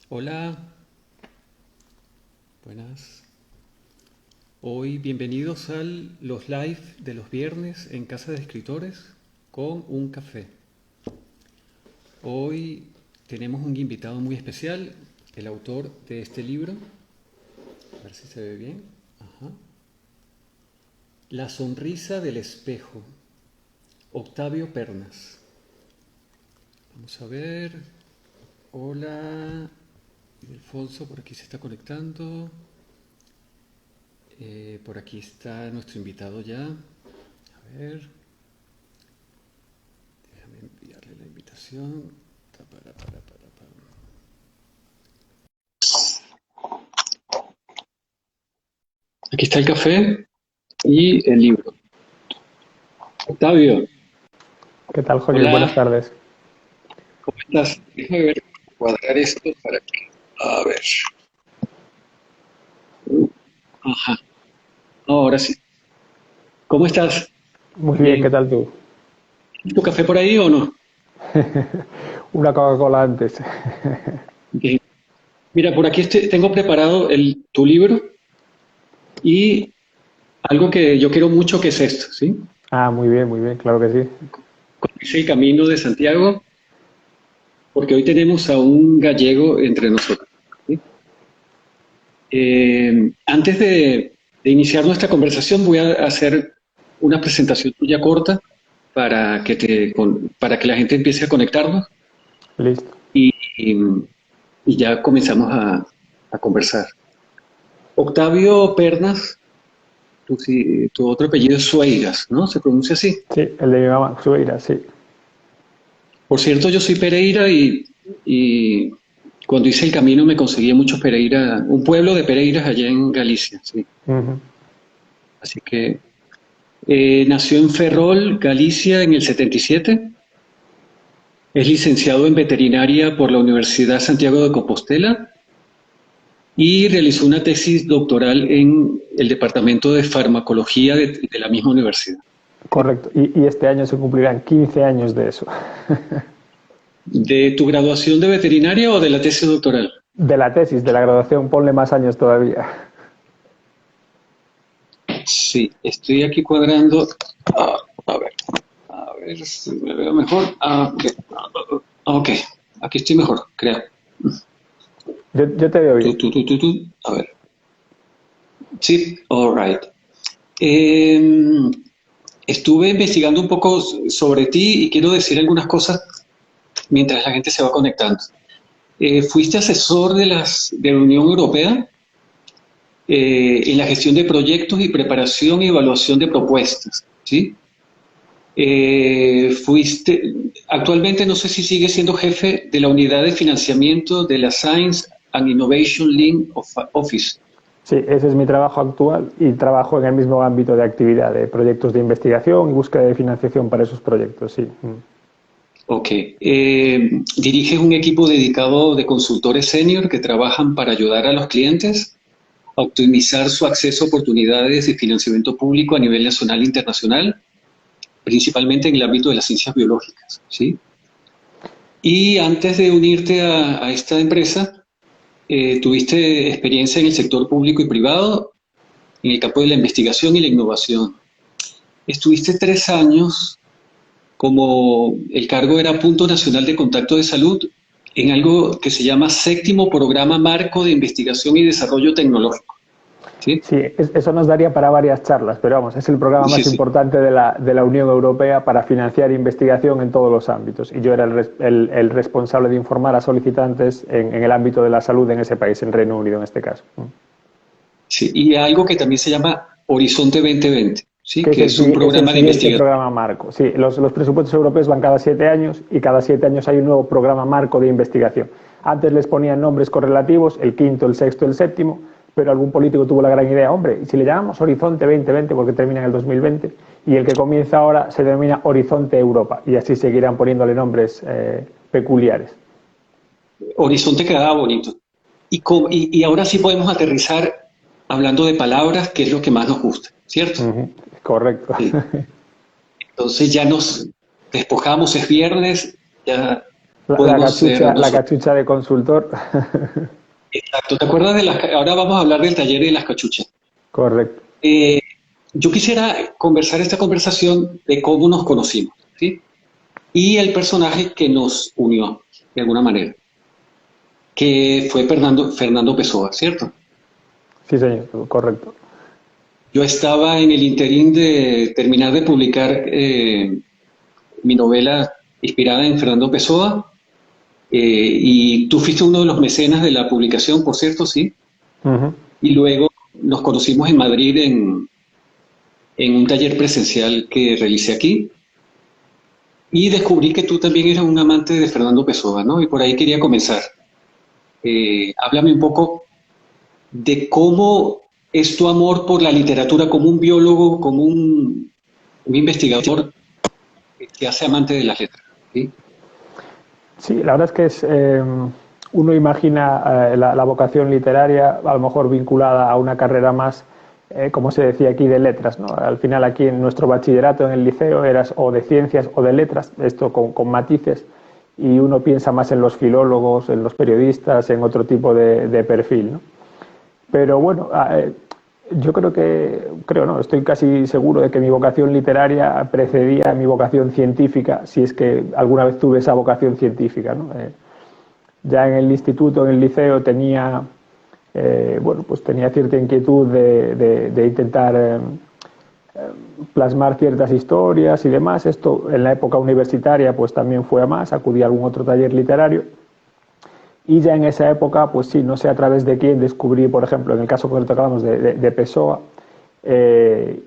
Hola, buenas. Hoy bienvenidos a los live de los viernes en Casa de Escritores con un café. Hoy tenemos un invitado muy especial, el autor de este libro. A ver si se ve bien. Ajá. La sonrisa del espejo, Octavio Pernas. Vamos a ver. Hola, Ildefonso, por aquí se está conectando. Por aquí está nuestro invitado ya. A ver, déjame enviarle la invitación. Aquí está el café y el libro. Octavio, ¿Qué tal, Joaquín? Buenas hola, tardes. ¿cómo estás? Déjame ver, cuadrar esto para que... A ver. Ajá, ahora sí. ¿Cómo estás? Muy bien, ¿qué Bien. tal tú? ¿Tu café por ahí o no? Una Coca-Cola antes. Bien. Mira, por aquí tengo preparado tu libro y algo que yo quiero mucho que es esto, ¿sí? Ah, muy bien, claro que sí. Es el Camino de Santiago, porque hoy tenemos a un gallego entre nosotros, ¿sí? Antes de iniciar nuestra conversación, voy a hacer una presentación tuya corta para que la gente empiece a conectarnos Listo. y, y- y ya comenzamos a conversar. Octavio Pernas, tu otro apellido es Sueiras, ¿no? ¿Se pronuncia así? Sí, el de mi mamá, Sueira, sí. Por cierto, yo soy Pereira y cuando hice el camino me conseguí muchos Pereira, un pueblo de Pereiras allá en Galicia, sí. Ujú. Así que nació en Ferrol, Galicia, en el 77. Es licenciado en veterinaria por la Universidad Santiago de Compostela y realizó una tesis doctoral en el Departamento de Farmacología de la misma universidad. ¿Sí? Correcto. Y este año se cumplirán 15 años de eso. ¿De tu graduación de veterinaria o de la tesis doctoral? De la tesis, de la graduación, ponle más años todavía. Sí, estoy aquí cuadrando. Ah, a ver, a ver si me veo mejor. Ok, aquí estoy mejor, creo. Yo te veo Tú, bien. tú, tú, tú, tú. A ver. Sí, all right. Eh, Estuve investigando un poco sobre ti y quiero decir algunas cosas mientras la gente se va conectando. Fuiste asesor de la Unión Europea en la gestión de proyectos y preparación y evaluación de propuestas, ¿sí? Actualmente no sé si sigues siendo jefe de la unidad de financiamiento de la Science and Innovation Link Office. Sí, ese es mi trabajo actual y trabajo en el mismo ámbito de actividad, de proyectos de investigación y búsqueda de financiación para esos proyectos, sí. Ok. Diriges un equipo dedicado de consultores senior que trabajan para ayudar a los clientes a optimizar su acceso a oportunidades de financiamiento público a nivel nacional e internacional, principalmente en el ámbito de las ciencias biológicas, ¿sí? Y antes de unirte a esta empresa, tuviste experiencia en el sector público y privado, en el campo de la investigación y la innovación. Estuviste 3 años como el cargo era Punto Nacional de Contacto de Salud en algo que se llama Séptimo Programa Marco de Investigación y Desarrollo Tecnológico. ¿Sí? Sí, eso nos daría para varias charlas, pero vamos, es el programa Sí, más sí. importante de la Unión Europea para financiar investigación en todos los ámbitos. Y yo era el responsable de informar a solicitantes en el ámbito de la salud en ese país, en Reino Unido en este caso. Sí, y algo que también se llama Horizonte 2020, ¿sí? Que Que es un es el programa de siguiente investigación. programa marco. Sí, los presupuestos europeos van cada 7 años y cada 7 años hay un nuevo programa marco de investigación. Antes les ponían nombres correlativos, el quinto, el sexto, el séptimo, pero algún político tuvo la gran idea, hombre, y si le llamamos Horizonte 2020 porque termina en el 2020 y el que comienza ahora se denomina Horizonte Europa y así seguirán poniéndole nombres peculiares. Horizonte quedaba bonito. Y ahora sí podemos aterrizar hablando de palabras, que es lo que más nos gusta, ¿cierto? Ujú, correcto. Sí. Entonces ya nos despojamos, es viernes, ya La cachucha de consultor. Exacto. ¿Te acuerdas de ahora vamos a hablar del taller de las cachuchas? Correcto. Yo quisiera conversar esta conversación de cómo nos conocimos, ¿sí? Y el personaje que nos unió, de alguna manera, que fue Fernando Pessoa, ¿cierto? Sí, señor, correcto. Yo estaba en el interín de terminar de publicar mi novela inspirada en Fernando Pessoa, y tú fuiste uno de los mecenas de la publicación, por cierto, sí. Uh-huh. Y luego nos conocimos en Madrid en un taller presencial que realicé aquí. Y descubrí que tú también eras un amante de Fernando Pessoa, ¿no? Y por ahí quería comenzar. Háblame un poco de cómo es tu amor por la literatura como un biólogo, como un investigador que se hace amante de las letras, ¿sí? Sí, la verdad es que uno imagina la vocación literaria a lo mejor vinculada a una carrera más, como se decía aquí, de letras, ¿no? Al final aquí en nuestro bachillerato en el liceo eras o de ciencias o de letras, esto con matices, y uno piensa más en los filólogos, en los periodistas, en otro tipo de perfil, ¿no? Pero bueno, yo no, estoy casi seguro de que mi vocación literaria precedía a mi vocación científica, si es que alguna vez tuve esa vocación científica, ¿no? Ya en el instituto, en el liceo, tenía cierta inquietud de intentar plasmar ciertas historias y demás. Esto en la época universitaria pues también fue a más, acudí a algún otro taller literario. Y ya en esa época, pues sí, no sé a través de quién descubrí, por ejemplo, en el caso que tocábamos de Pessoa, me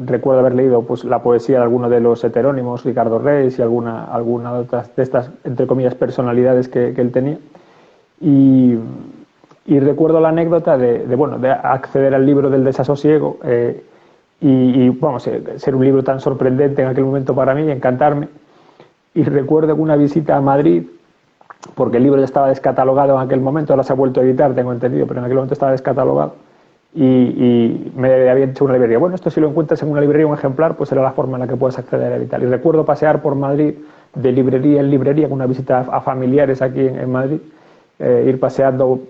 recuerdo haber leído pues la poesía de alguno de los heterónimos, Ricardo Reis y alguna de otras de estas, entre comillas, personalidades que él tenía. Y recuerdo la anécdota de acceder al libro del desasosiego ser un libro tan sorprendente en aquel momento para mí, encantarme. Y recuerdo una visita a Madrid, porque el libro ya estaba descatalogado en aquel momento, ahora se ha vuelto a editar, tengo entendido, pero en aquel momento estaba descatalogado, y me había hecho una librería. Bueno, esto si lo encuentras en una librería, un ejemplar, pues será la forma en la que puedes acceder a él y tal. Y recuerdo pasear por Madrid de librería en librería, con una visita a familiares aquí en Madrid, ir paseando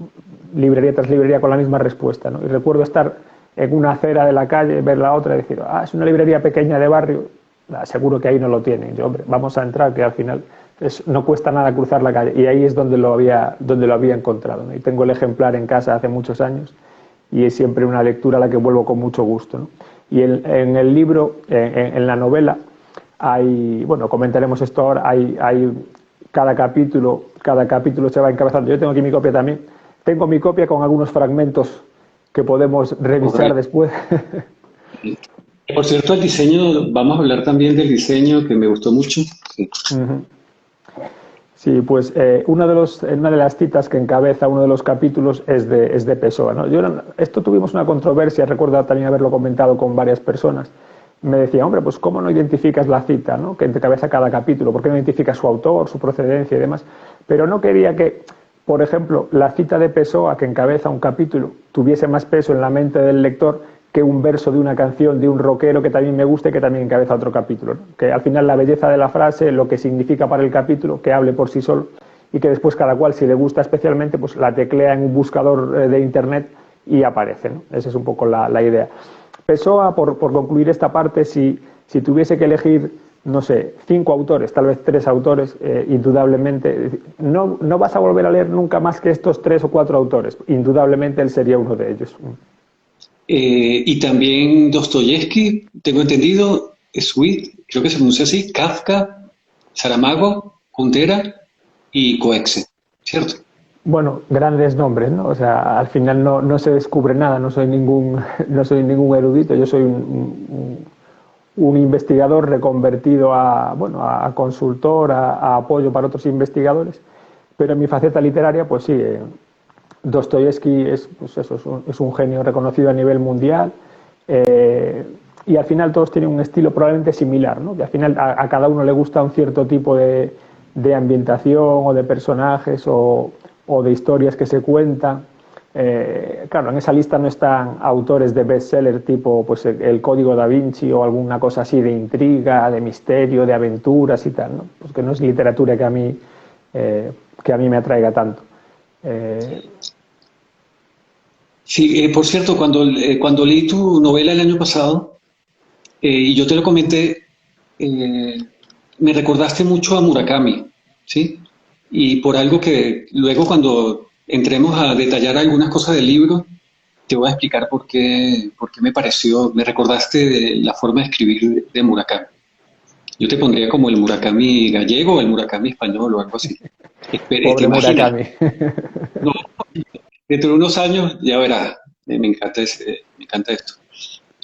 librería tras librería con la misma respuesta, ¿no? Y recuerdo estar en una acera de la calle, ver la otra y decir, es una librería pequeña de barrio, seguro que ahí no lo tienen. Yo, hombre, vamos a entrar, que al final no cuesta nada cruzar la calle. Y ahí es donde lo había encontrado, ¿no? Y tengo el ejemplar en casa hace muchos años y es siempre una lectura a la que vuelvo con mucho gusto, ¿no? Y en el libro, en la novela, comentaremos esto ahora, hay cada capítulo se va encabezando. Yo tengo aquí mi copia también. Tengo mi copia con algunos fragmentos que podemos revisar después. Por cierto, el diseño, vamos a hablar también del diseño que me gustó mucho. Sí. Uh-huh. Sí, pues una de las citas que encabeza uno de los capítulos es de Pessoa, ¿no? Esto tuvimos una controversia, recuerdo también haberlo comentado con varias personas. Me decía, hombre, pues ¿cómo no identificas la cita, ¿no?, que encabeza cada capítulo? ¿Por qué no identificas su autor, su procedencia y demás? Pero no quería que, por ejemplo, la cita de Pessoa que encabeza un capítulo tuviese más peso en la mente del lector que un verso de una canción de un rockero que también me gusta y que también encabeza otro capítulo, ¿no? Que al final la belleza de la frase, lo que significa para el capítulo, que hable por sí solo y que después cada cual, si le gusta especialmente, pues la teclea en un buscador de internet y aparece, ¿no? Esa es un poco la idea. Pessoa, por concluir esta parte, si tuviese que elegir, no sé, 5 autores, tal vez 3 autores, indudablemente, no vas a volver a leer nunca más que estos 3 o 4 autores. Indudablemente él sería uno de ellos. Y también Dostoyevsky, tengo entendido, Sweet, creo que se pronuncia así, Kafka, Saramago, Kundera y Coetzee, ¿cierto? Bueno, grandes nombres, ¿no? O sea, al final no se descubre nada, no soy ningún erudito, yo soy un investigador reconvertido a consultor, a apoyo para otros investigadores, pero en mi faceta literaria, pues sí, Dostoyevsky es un genio reconocido a nivel mundial, y al final todos tienen un estilo probablemente similar, ¿no? Y al final a cada uno le gusta un cierto tipo de ambientación o de personajes o de historias que se cuentan. claro, en esa lista no están autores de bestseller tipo pues, el Código Da Vinci o alguna cosa así de intriga, de misterio, de aventuras y tal, ¿no? Pues que no es literatura que a mí me atraiga tanto. Sí, por cierto, cuando leí tu novela el año pasado, y yo te lo comenté, eh, me recordaste mucho a Murakami, ¿sí? Y por algo que luego cuando entremos a detallar algunas cosas del libro, te voy a explicar por qué me pareció, me recordaste de la forma de escribir de Murakami. Yo te pondría como el Murakami gallego o el Murakami español o algo así. ¿Te Pobre imaginas? Murakami. No, dentro de unos años ya verás, me encanta esto.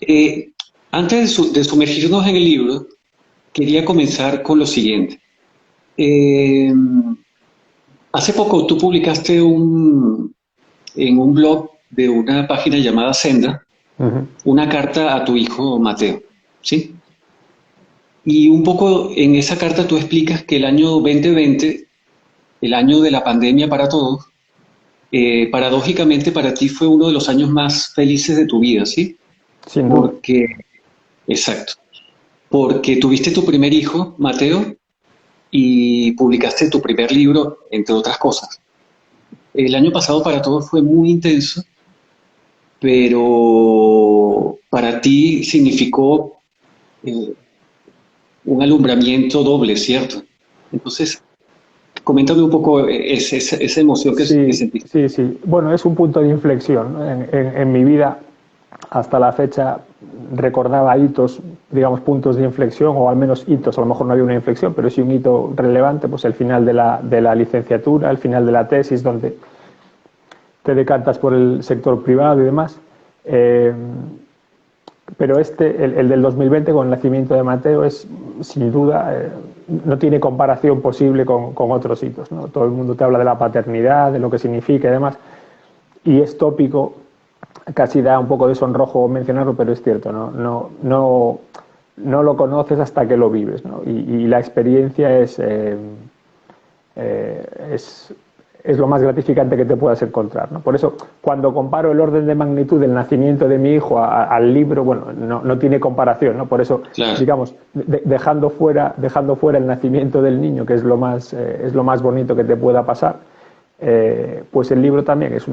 Eh, Antes de sumergirnos en el libro, quería comenzar con lo siguiente. Eh, Hace poco tú publicaste en un blog de una página llamada Senda Ujú. una carta a tu hijo Mateo, ¿sí? Y un poco en esa carta tú explicas que el año 2020, el año de la pandemia para todos, paradójicamente para ti fue uno de los años más felices de tu vida, ¿sí? Sin duda. Porque, exacto, porque tuviste tu primer hijo, Mateo, y publicaste tu primer libro, entre otras cosas. El año pasado para todos fue muy intenso, pero para ti significó eh, un alumbramiento doble, ¿cierto? Entonces, coméntame un poco esa emoción que Sí, sentiste. sí, sí. Bueno, es un punto de inflexión, ¿no? En mi vida, hasta la fecha, recordaba hitos, digamos, puntos de inflexión, o al menos hitos, a lo mejor no había una inflexión, pero sí un hito relevante, pues el final de la licenciatura, el final de la tesis, donde te decantas por el sector privado y demás. Eh, pero el del 2020 con el nacimiento de Mateo es, sin duda, no tiene comparación posible con otros hitos, ¿no? Todo el mundo te habla de la paternidad, de lo que significa y demás, y es tópico, casi da un poco de sonrojo mencionarlo, pero es cierto, no lo conoces hasta que lo vives, ¿no? Y la experiencia es, es lo más gratificante que te puedas encontrar, ¿no? Por eso, cuando comparo el orden de magnitud del nacimiento de mi hijo al libro, bueno, no tiene comparación, ¿no? Por eso, Claro, digamos, dejando fuera el nacimiento del niño, que es es lo más bonito que te pueda pasar, pues el libro también es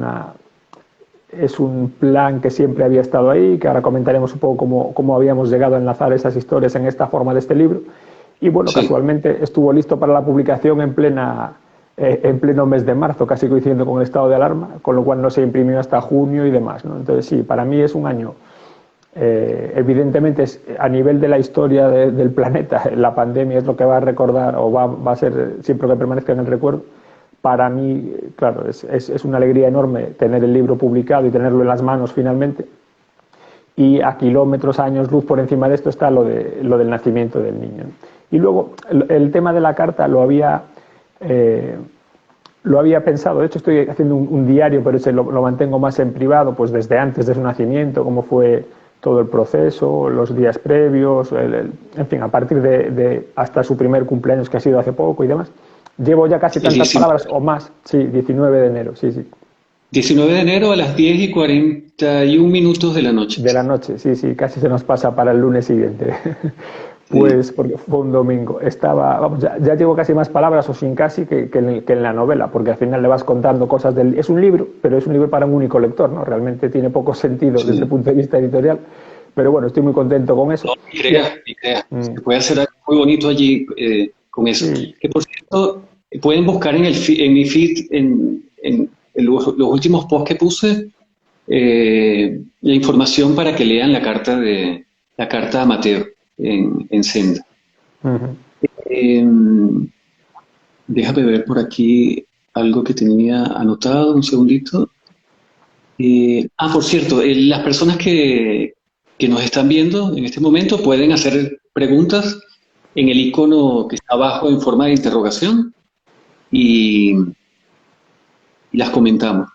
un plan que siempre había estado ahí, que ahora comentaremos un poco cómo habíamos llegado a enlazar esas historias en esta forma de este libro. Y bueno, sí. casualmente estuvo listo para la publicación en pleno mes de marzo, casi coincidiendo con el estado de alarma, con lo cual no se imprimió hasta junio y demás, ¿no? Entonces sí, para mí es un año, evidentemente a nivel de la historia del planeta, la pandemia es lo que va a recordar o va a ser siempre que permanezca en el recuerdo. Para mí, claro, es una alegría enorme tener el libro publicado y tenerlo en las manos finalmente. Y a kilómetros, años luz por encima de esto está lo del nacimiento del niño. Y luego el tema de la carta lo había pensado. De hecho, estoy haciendo un diario, pero ese lo mantengo más en privado, pues desde antes de su nacimiento, cómo fue todo el proceso, los días previos, en fin, a partir de hasta su primer cumpleaños, que ha sido hace poco y demás. Llevo ya casi El tantas palabras o más, sí, 19 de enero, sí, sí. 19 de enero a las 10:41 de la noche. De la noche, sí, sí, casi se nos pasa para el lunes siguiente. Sí, Pues porque fue un domingo. Vamos, ya llevo casi más palabras o sin casi que en la novela, porque al final le vas contando cosas del... Es un libro, pero es un libro para un único lector, ¿no? Realmente tiene poco sentido desde el sí. punto de vista editorial, pero bueno, estoy muy contento con eso. No, y crea. Mm, Se puede hacer algo muy bonito allí con eso. sí, Que por cierto, pueden buscar en mi feed, en los últimos posts que puse, la información para que lean la carta a Mateo en Senda. ujú. Eh, Déjame ver por aquí algo que tenía anotado, un segundito. Por cierto, las personas que nos están viendo en este momento pueden hacer preguntas en el icono que está abajo en forma de interrogación y, y las comentamos.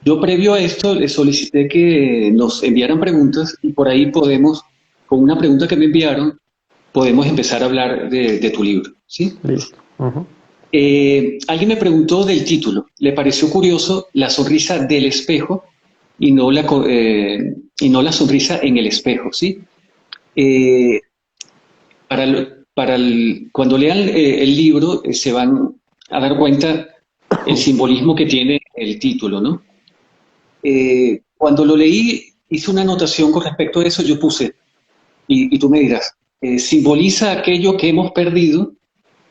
Yo previo a esto les solicité que nos enviaran preguntas y por ahí podemos, con una pregunta que me enviaron, podemos empezar a hablar de tu libro, ¿sí? Listo. Ujú. Alguien me preguntó del título. Le pareció curioso la sonrisa del espejo y y no la sonrisa en el espejo, ¿sí? Eh, cuando lean el libro se van a dar cuenta el simbolismo que tiene el título, ¿no? Cuando lo leí, hice una anotación con respecto a eso, yo puse, y tú me dirás, simboliza aquello que hemos perdido,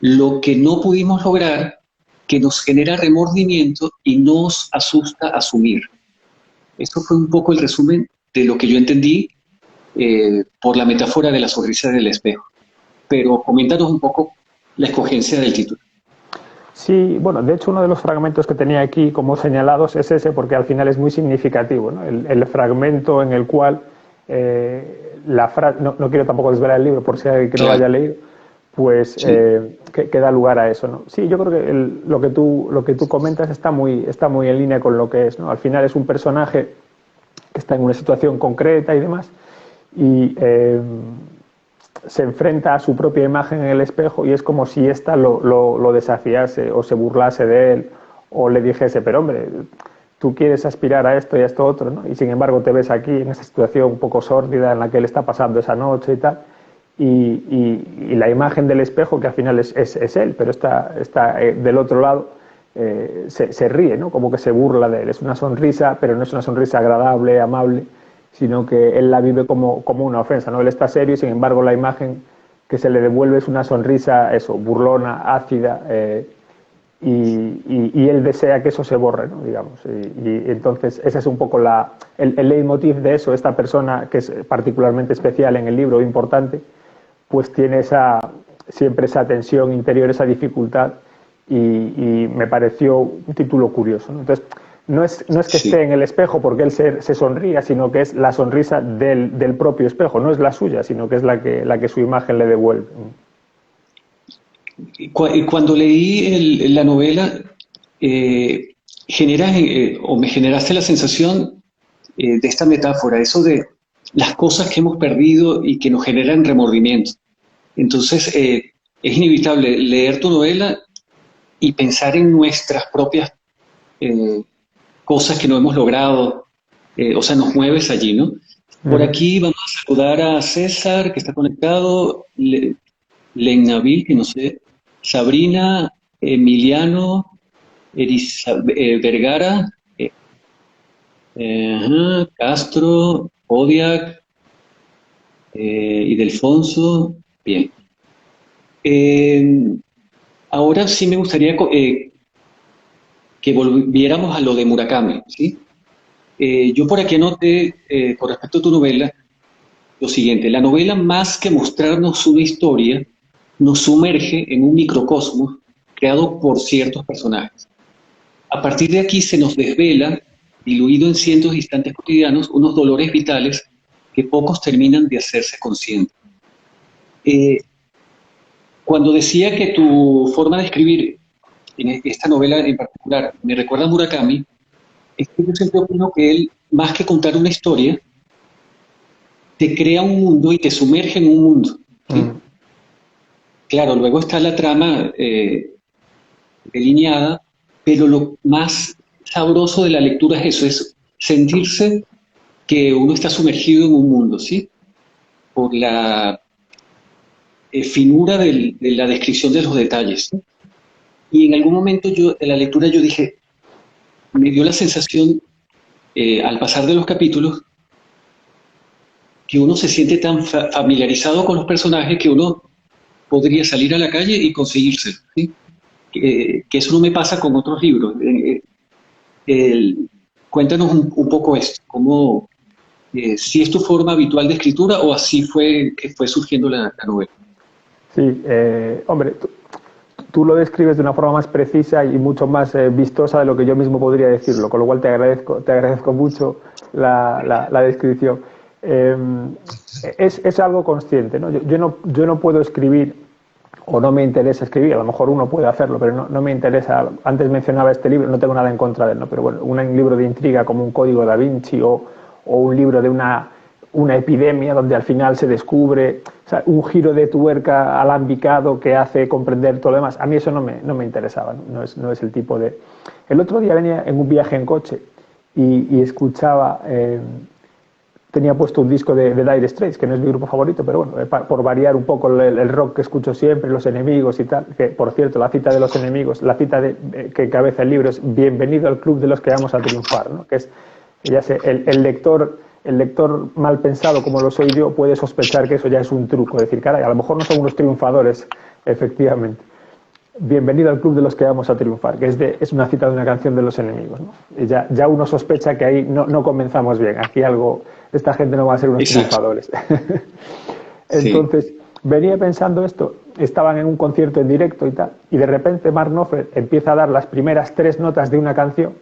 lo que no pudimos lograr, que nos genera remordimiento y nos asusta asumir. Eso fue un poco el resumen de lo que yo entendí por la metáfora de la sonrisa del espejo. Pero coméntanos un poco la escogencia del título. Sí, bueno, de hecho uno de los fragmentos que tenía aquí como señalados es ese porque al final es muy significativo, ¿no? El fragmento en el cual no quiero tampoco desvelar el libro por si alguien que no lo Claro, haya leído, pues sí, que da lugar a eso, ¿no? Sí, yo creo que lo que tú comentas está muy en línea con lo que es, ¿no? Al final es un personaje que está en una situación concreta y demás y se enfrenta a su propia imagen en el espejo y es como si ésta lo desafiase o se burlase de él o le dijese, pero hombre, tú quieres aspirar a esto y a esto otro, ¿no? Y sin embargo te ves aquí en esa situación un poco sórdida en la que él está pasando esa noche y tal, y la imagen del espejo, que al final es él, pero está del otro lado, se ríe, ¿no? Como que se burla de él. Es una sonrisa, pero no es una sonrisa agradable, amable, sino que él la vive como una ofensa, ¿no? Él está serio y sin embargo la imagen que se le devuelve es una sonrisa, eso, burlona, ácida, y él desea que eso se borre, ¿no? Digamos. Y entonces ese es un poco el leitmotiv de eso. Esta persona, que es particularmente especial en el libro, importante, pues tiene siempre esa tensión interior, esa dificultad, y me pareció un título curioso, ¿no? Entonces, no es que esté sí. en el espejo porque él se sonría, sino que es la sonrisa del propio espejo, no es la suya, sino que es la que su imagen le devuelve. Y cuando leí la novela, eh, o me generaste la sensación de esta metáfora, eso de las cosas que hemos perdido y que nos generan remordimiento. Entonces, es inevitable leer tu novela y pensar en nuestras propias eh, cosas que no hemos logrado, o sea, nos mueves allí, ¿no? Uh Por -huh. aquí vamos a saludar a César, que está conectado, Lenavil, que no sé, Sabrina, Emiliano, Vergara, Castro, Odiac, Ildefonso. Bien. Eh, Ahora sí me gustaría que volviéramos a lo de Murakami, ¿sí? Yo por aquí anoté, con respecto a tu novela, lo siguiente: la novela, más que mostrarnos una historia, nos sumerge en un microcosmos creado por ciertos personajes. A partir de aquí se nos desvela, diluido en cientos de instantes cotidianos, unos dolores vitales que pocos terminan de hacerse conscientes. Eh, Cuando decía que tu forma de escribir en esta novela en particular me recuerda a Murakami, es que yo siempre opino que él, más que contar una historia, te crea un mundo y te sumerge en un mundo, ¿sí? Mm. Claro, luego está la trama delineada, pero lo más sabroso de la lectura es eso, es sentirse que uno está sumergido en un mundo, ¿sí? Por la finura de la descripción de los detalles, ¿sí? Y en algún momento yo, en la lectura yo dije, me dio la sensación, al pasar de los capítulos, que uno se siente tan familiarizado con los personajes que uno podría salir a la calle y conseguirse, ¿sí? Que eso no me pasa con otros libros. El- Cuéntanos un poco esto, cómo, si es tu forma habitual de escritura o así fue que fue surgiendo la novela. Sí, hombre, tú lo describes de una forma más precisa y mucho más vistosa de lo que yo mismo podría decirlo, con lo cual te agradezco mucho la descripción. Eh, es algo consciente, ¿no? Yo no puedo escribir o no me interesa escribir, a lo mejor uno puede hacerlo, pero no me interesa. Antes mencionaba este libro, no tengo nada en contra de él, ¿no? Pero bueno, un libro de intriga como un Código da Vinci o un libro de una una epidemia donde al final se descubre, o sea, un giro de tuerca alambicado que hace comprender todo lo demás. A mí eso no me interesaba, no es el tipo de... El otro día venía en un viaje en coche y escuchaba, tenía puesto un disco de Dire Straits, que no es mi grupo favorito, pero bueno, por variar un poco el rock que escucho siempre, Los Enemigos y tal, que por cierto, la cita de Los Enemigos, la cita que encabeza el libro es "Bienvenido al club de los que vamos a triunfar", ¿no? Que es, ya sé, el lector mal pensado como lo soy yo puede sospechar que eso ya es un truco, es decir, caray, a lo mejor no son unos triunfadores, efectivamente. Bienvenido al club de los que vamos a triunfar, que es una cita de una canción de Los Enemigos, ¿no? Y ya uno sospecha que ahí no comenzamos bien, aquí esta gente no va a ser unos triunfadores. Entonces, sí, venía pensando esto, estaban en un concierto en directo y tal, y de repente Mark Knopfler empieza a dar las primeras 3 notas de una canción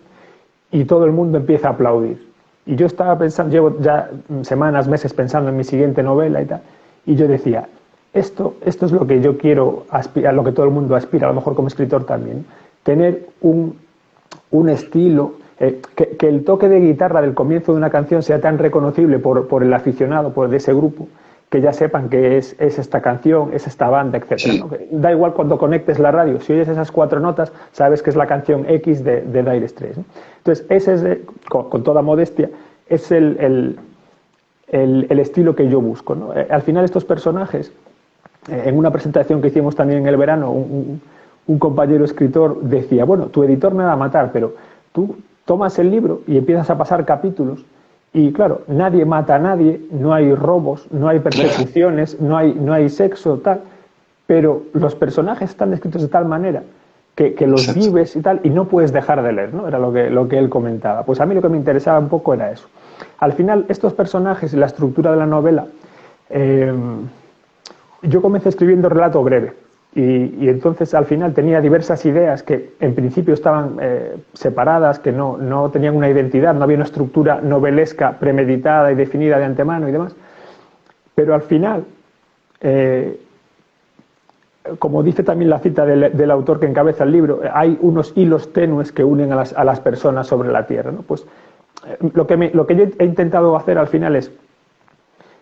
y todo el mundo empieza a aplaudir. Y yo estaba pensando, llevo ya semanas, meses pensando en mi siguiente novela y tal, y yo decía, esto es lo que yo quiero aspirar, lo que todo el mundo aspira, a lo mejor como escritor también, tener un estilo, que el toque de guitarra del comienzo de una canción sea tan reconocible por el aficionado, por ese grupo, que ya sepan que es esta canción, es esta banda, etc. Sí. ¿No? Da igual cuando conectes la radio, si oyes esas 4 notas, sabes que es la canción X de Dire Straits, ¿no? Entonces, ese es, con toda modestia, es el estilo que yo busco, ¿no? Al final estos personajes, en una presentación que hicimos también en el verano, un compañero escritor decía, bueno, tu editor me va a matar, pero tú tomas el libro y empiezas a pasar capítulos y claro, nadie mata a nadie, no hay robos, no hay persecuciones, no hay sexo, tal, pero los personajes están descritos de tal manera que los vives y tal y no puedes dejar de leer, ¿no? Era lo que él comentaba. Pues a mí lo que me interesaba un poco era eso. Al final, estos personajes y la estructura de la novela, yo comencé escribiendo relato breve y entonces al final tenía diversas ideas que en principio estaban separadas, que no tenían una identidad, no había una estructura novelesca premeditada y definida de antemano y demás, pero al final, como dice también la cita del autor que encabeza el libro, hay unos hilos tenues que unen a las personas sobre la tierra, ¿no? Pues lo que yo he intentado hacer al final es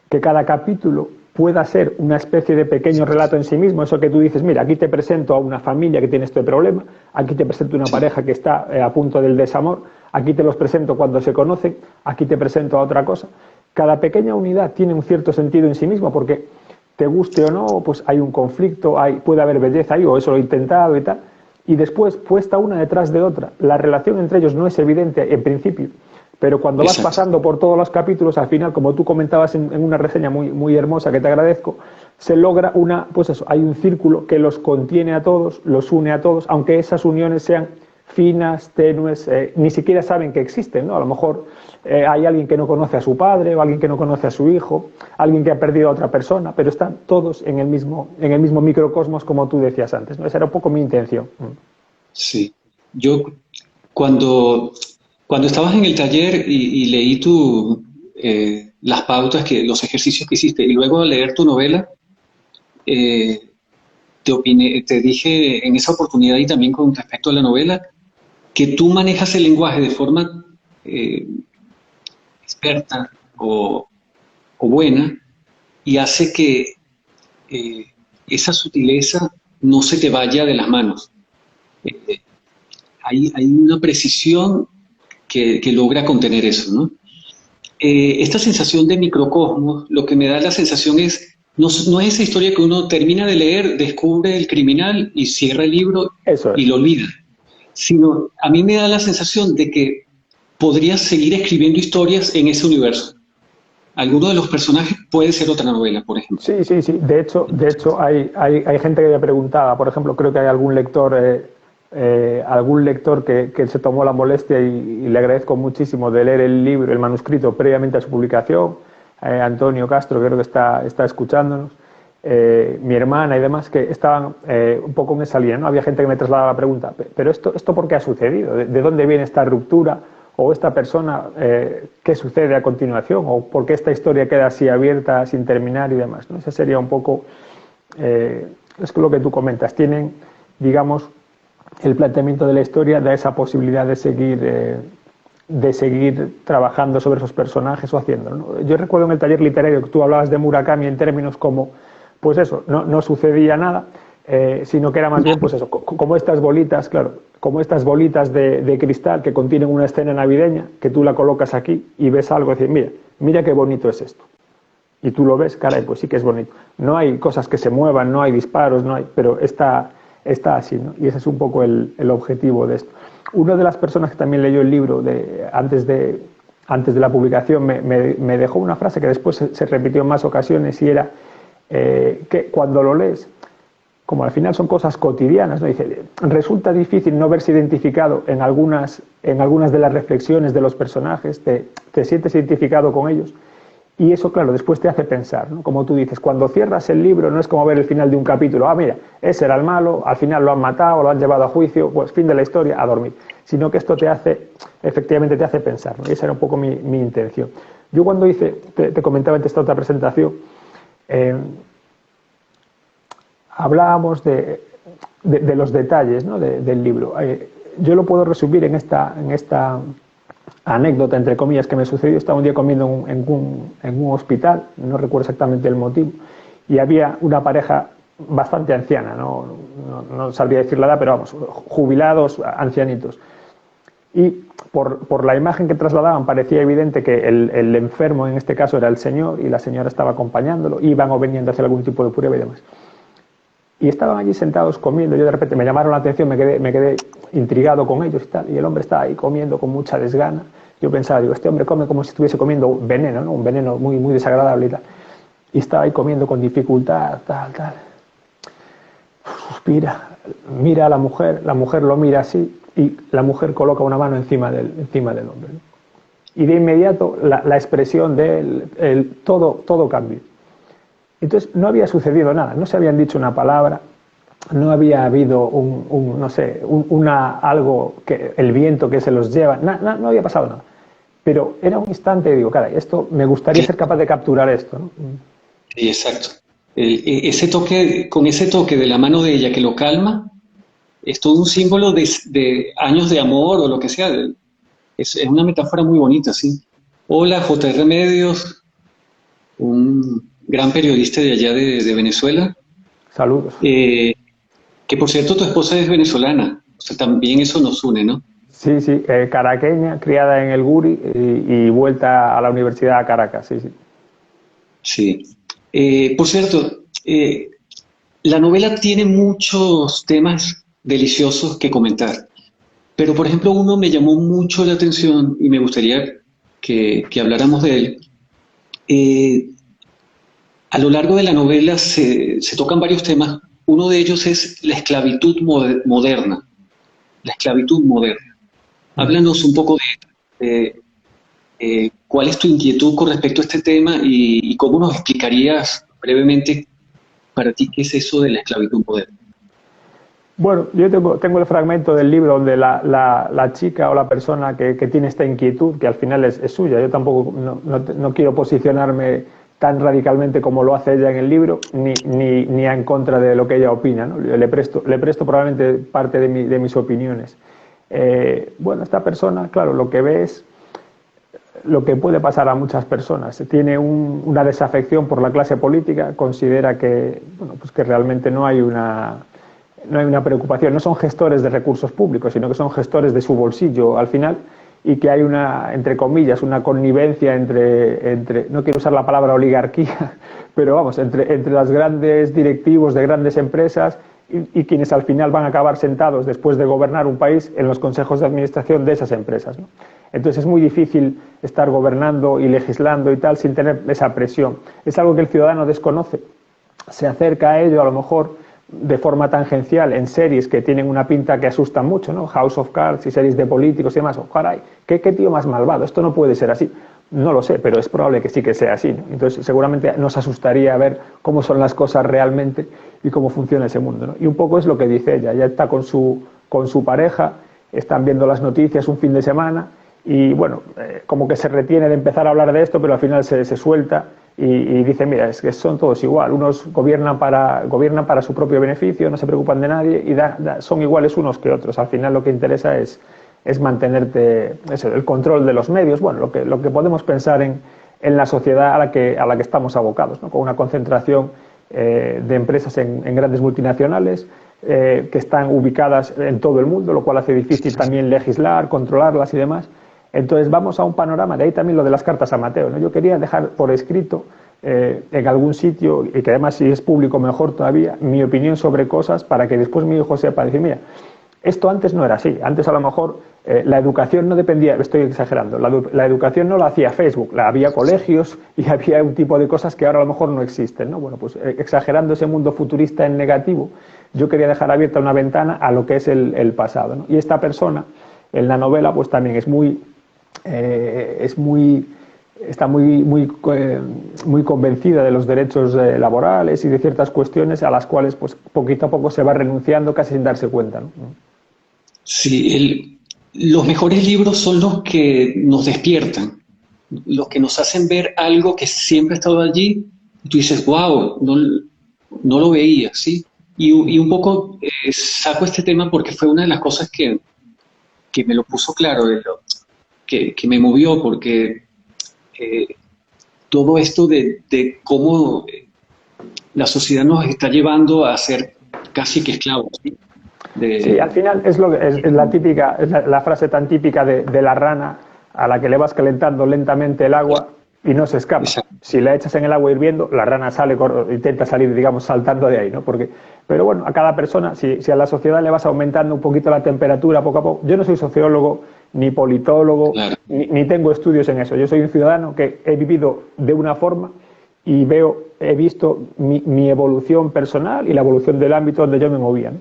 que cada capítulo pueda ser una especie de pequeño relato en sí mismo, eso que tú dices, mira, aquí te presento a una familia que tiene este problema, aquí te presento una pareja que está a punto del desamor, aquí te los presento cuando se conocen, aquí te presento a otra cosa. Cada pequeña unidad tiene un cierto sentido en sí mismo, porque te guste o no, pues hay un conflicto, puede haber belleza ahí, o eso lo he intentado y tal, y después, puesta una detrás de otra, la relación entre ellos no es evidente en principio, pero cuando vas pasando por todos los capítulos, al final, como tú comentabas en una reseña muy hermosa que te agradezco, se logra pues eso, hay un círculo que los contiene a todos, los une a todos, aunque esas uniones sean finas, tenues, ni siquiera saben que existen, ¿no? A lo mejor hay alguien que no conoce a su padre, o alguien que no conoce a su hijo, alguien que ha perdido a otra persona, pero están todos en el mismo microcosmos, como tú decías antes, ¿no? Esa era un poco mi intención. Sí. Yo, cuando estabas en el taller y leí las pautas, los ejercicios que hiciste, y luego al leer tu novela, te dije en esa oportunidad y también con respecto a la novela, que tú manejas el lenguaje de forma experta o buena y hace que esa sutileza no se te vaya de las manos. Hay una precisión que logra contener eso, ¿no? Esta sensación de microcosmos, lo que me da la sensación es, no es esa historia que uno termina de leer, descubre el criminal y cierra el libro y lo olvida, sino a mí me da la sensación de que podrías seguir escribiendo historias en ese universo. Alguno de los personajes puede ser otra novela, por ejemplo. Sí. De hecho hay gente que me preguntaba, por ejemplo, creo que hay algún lector que se tomó la molestia y le agradezco muchísimo de leer el libro, el manuscrito previamente a su publicación, Antonio Castro, creo que está escuchándonos, mi hermana y demás, que estaban un poco en esa línea, ¿no? Había gente que me trasladaba la pregunta, pero ¿esto por qué ha sucedido? ¿De dónde viene esta ruptura? ¿O esta persona, qué sucede a continuación? ¿O por qué esta historia queda así abierta, sin terminar y demás, ¿no? Ese sería un poco, es lo que tú comentas, tienen, digamos, el planteamiento de la historia da esa posibilidad de seguir de seguir trabajando sobre esos personajes o haciéndolo, ¿no? Yo recuerdo en el taller literario que tú hablabas de Murakami en términos como, pues eso, no sucedía nada, sino que era más bien, pues eso, como estas bolitas, claro, como estas bolitas de cristal que contienen una escena navideña, que tú la colocas aquí y ves algo y dices, mira qué bonito es esto. Y tú lo ves, caray, pues sí que es bonito. No hay cosas que se muevan, no hay disparos, no hay, pero está así, ¿no? Y ese es un poco el objetivo de esto. Una de las personas que también leyó el libro antes de la publicación me dejó una frase que después se repitió en más ocasiones y era que cuando lo lees, como al final son cosas cotidianas, ¿no? Dice, resulta difícil no verse identificado en algunas de las reflexiones de los personajes, te sientes identificado con ellos. Y eso, claro, después te hace pensar, ¿no? Como tú dices, cuando cierras el libro no es como ver el final de un capítulo, mira, ese era el malo, al final lo han matado, lo han llevado a juicio, pues fin de la historia, a dormir. Sino que esto efectivamente te hace pensar, ¿no? Y esa era un poco mi intención. Yo cuando te comentaba en esta otra presentación, hablábamos de los detalles, ¿no? del libro. Yo lo puedo resumir en esta anécdota, entre comillas, que me sucedió. Estaba un día comiendo en un hospital, no recuerdo exactamente el motivo, y había una pareja bastante anciana, no sabría decir la edad, pero vamos, jubilados, ancianitos. Y por la imagen que trasladaban parecía evidente que el enfermo en este caso era el señor y la señora estaba acompañándolo, iban o venían de hacer algún tipo de prueba y demás. Y estaban allí sentados comiendo, yo de repente me llamaron la atención, me quedé intrigado con ellos y tal, y el hombre estaba ahí comiendo con mucha desgana. Yo pensaba, este hombre come como si estuviese comiendo veneno, ¿no? Un veneno muy, muy desagradable y tal. Y estaba ahí comiendo con dificultad, tal. Suspira, mira a la mujer lo mira así, y la mujer coloca una mano encima del hombre, ¿no? Y de inmediato la expresión de él, todo cambió. Entonces no había sucedido nada, no se habían dicho una palabra, no había habido algo que el viento que se los lleva, no había pasado nada. Pero era un instante y digo, caray, esto me gustaría ser capaz de capturar esto, ¿no? Sí, exacto. Con ese toque de la mano de ella que lo calma, es todo un símbolo de años de amor o lo que sea. Es una metáfora muy bonita, sí. Hola, J.R. Medios, un gran periodista de allá de Venezuela. Saludos. Que por cierto, tu esposa es venezolana, o sea, también eso nos une, ¿no? Sí, caraqueña, criada en el Guri y vuelta a la Universidad de Caracas, sí. Sí. Por cierto, la novela tiene muchos temas deliciosos que comentar, pero por ejemplo uno me llamó mucho la atención y me gustaría que habláramos de él. A lo largo de la novela se tocan varios temas. Uno de ellos es la esclavitud moderna. La esclavitud moderna. Háblanos un poco de cuál es tu inquietud con respecto a este tema y cómo nos explicarías brevemente para ti qué es eso de la esclavitud moderna. Bueno, yo tengo el fragmento del libro donde la chica o la persona que tiene esta inquietud, que al final es suya, yo tampoco no quiero posicionarme tan radicalmente como lo hace ella en el libro, ni en contra de lo que ella opina, ¿no? Le presto probablemente parte de mis opiniones. Bueno, esta persona, claro, lo que ve es lo que puede pasar a muchas personas. Tiene una desafección por la clase política, considera que, pues que realmente no hay una preocupación, no son gestores de recursos públicos, sino que son gestores de su bolsillo al final, y que hay entre comillas, una connivencia entre no quiero usar la palabra oligarquía, pero vamos, entre los grandes directivos de grandes empresas y quienes al final van a acabar sentados después de gobernar un país en los consejos de administración de esas empresas, ¿no? Entonces es muy difícil estar gobernando y legislando y tal sin tener esa presión. Es algo que el ciudadano desconoce, se acerca a ello a lo mejor de forma tangencial en series que tienen una pinta que asusta mucho, ¿no? House of Cards y series de políticos y demás. Oh, caray, ¿qué tío más malvado? Esto no puede ser así. No lo sé, pero es probable que sí que sea así, ¿no? Entonces seguramente nos asustaría ver cómo son las cosas realmente y cómo funciona ese mundo, ¿no? Y un poco es lo que dice ella. Ella está con su pareja, están viendo las noticias un fin de semana y bueno, como que se retiene de empezar a hablar de esto, pero al final se suelta y dice, mira, es que son todos igual, unos gobiernan para su propio beneficio, no se preocupan de nadie y son iguales unos que otros. Al final lo que interesa es es mantenerte, el control de los medios, bueno, lo que podemos pensar en la sociedad a la que estamos abocados, ¿no? Con una concentración de empresas en grandes multinacionales que están ubicadas en todo el mundo, lo cual hace difícil también legislar, controlarlas y demás. Entonces vamos a un panorama, de ahí también lo de las cartas a Mateo, ¿no? Yo quería dejar por escrito en algún sitio, y que además si es público mejor todavía, mi opinión sobre cosas para que después mi hijo sepa decir, mira, esto antes no era así, antes a lo mejor la educación no dependía, estoy exagerando, la educación no la hacía Facebook, había colegios y había un tipo de cosas que ahora a lo mejor no existen, ¿no? Bueno, pues exagerando ese mundo futurista en negativo, yo quería dejar abierta una ventana a lo que es el pasado, ¿no? Y esta persona en la novela pues también está muy convencida de los derechos laborales y de ciertas cuestiones a las cuales pues poquito a poco se va renunciando casi sin darse cuenta, ¿no? Sí, los mejores libros son los que nos despiertan, los que nos hacen ver algo que siempre ha estado allí, y tú dices, wow, no lo veía, ¿sí? Y un poco saco este tema porque fue una de las cosas que me lo puso claro, que me movió, porque todo esto de cómo la sociedad nos está llevando a ser casi que esclavos, ¿sí? Sí, al final es la típica, la frase tan típica de la rana a la que le vas calentando lentamente el agua y no se escapa. Exacto. Si la echas en el agua hirviendo, la rana intenta salir, digamos, saltando de ahí, ¿no? Pero bueno, a cada persona, si a la sociedad le vas aumentando un poquito la temperatura poco a poco, yo no soy sociólogo, ni politólogo, Claro. ni tengo estudios en eso. Yo soy un ciudadano que he vivido de una forma y he visto mi evolución personal y la evolución del ámbito donde yo me movía, ¿no?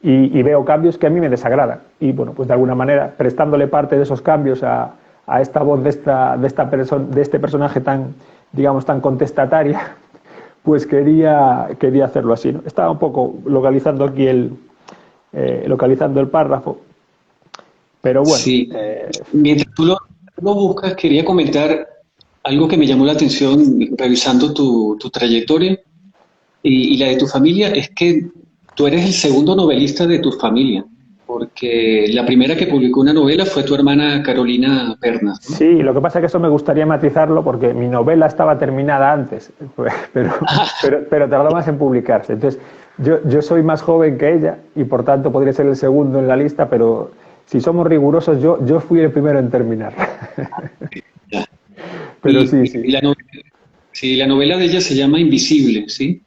Y veo cambios que a mí me desagradan. Y bueno, pues de alguna manera, prestándole parte de esos cambios a esta voz de este personaje tan, digamos, tan contestataria, pues quería hacerlo así, ¿no? Estaba un poco localizando aquí localizando el párrafo, pero bueno. Sí. Mientras tú lo buscas, quería comentar algo que me llamó la atención revisando tu trayectoria y la de tu familia, es que tú eres el segundo novelista de tu familia, porque la primera que publicó una novela fue tu hermana Carolina Pernas, ¿no? Sí, lo que pasa es que eso me gustaría matizarlo porque mi novela estaba terminada antes, pero tardó más en publicarse. Entonces, yo soy más joven que ella y por tanto podría ser el segundo en la lista, pero si somos rigurosos, yo fui el primero en terminar. Ya. Pero Y, sí. y la novela de ella se llama Invisible, ¿sí?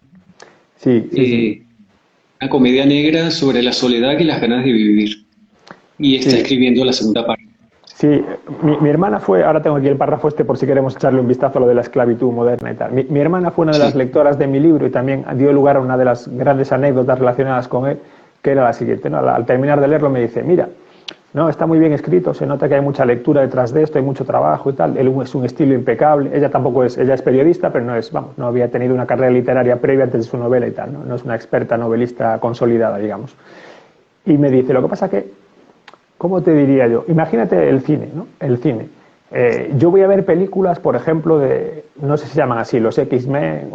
Sí. Una comedia negra sobre la soledad y las ganas de vivir. Y está Sí. escribiendo la segunda parte. Sí, mi hermana fue, ahora tengo aquí el párrafo por si queremos echarle un vistazo a lo de la esclavitud moderna y tal. Mi hermana fue una de las Sí. lectoras de mi libro y también dio lugar a una de las grandes anécdotas relacionadas con él, que era la siguiente, ¿no? Al terminar de leerlo me dice, mira, no, está muy bien escrito, se nota que hay mucha lectura detrás de esto, hay mucho trabajo y tal, es un estilo impecable, ella es periodista, pero no había tenido una carrera literaria previa antes de su novela y tal, no es una experta novelista consolidada, digamos. Y me dice, lo que pasa que, ¿cómo te diría yo? Imagínate el cine, ¿no? El cine. Yo voy a ver películas, por ejemplo, no sé si se llaman así, los X-Men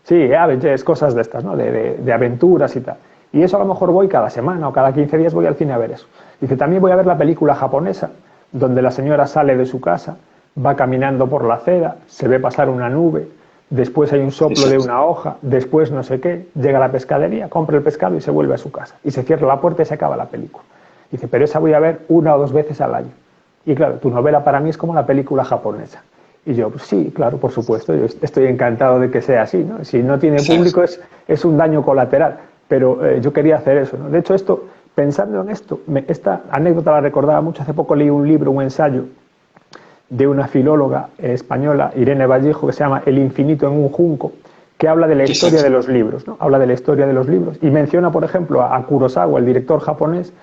sí, Avengers, cosas de estas, ¿no? De aventuras y tal. Y eso a lo mejor voy cada semana o cada 15 días voy al cine a ver eso. Dice, también voy a ver la película japonesa, donde la señora sale de su casa, va caminando por la acera, se ve pasar una nube, después hay un soplo de una hoja, después no sé qué, llega a la pescadería, compra el pescado y se vuelve a su casa. Y se cierra la puerta y se acaba la película. Dice, pero esa voy a ver 1 o 2 veces al año. Y claro, tu novela para mí es como la película japonesa. Y yo, pues sí, claro, por supuesto, yo estoy encantado de que sea así, ¿no? Si no tiene público es un daño colateral, pero yo quería hacer eso, ¿no? De hecho, pensando en esto, esta anécdota la recordaba mucho. Hace poco leí un libro, un ensayo de una filóloga española, Irene Vallejo, que se llama El infinito en un junco, que habla de la historia de los libros, ¿no? Habla de la historia de los libros y menciona, por ejemplo, a Kurosawa, el director japonés,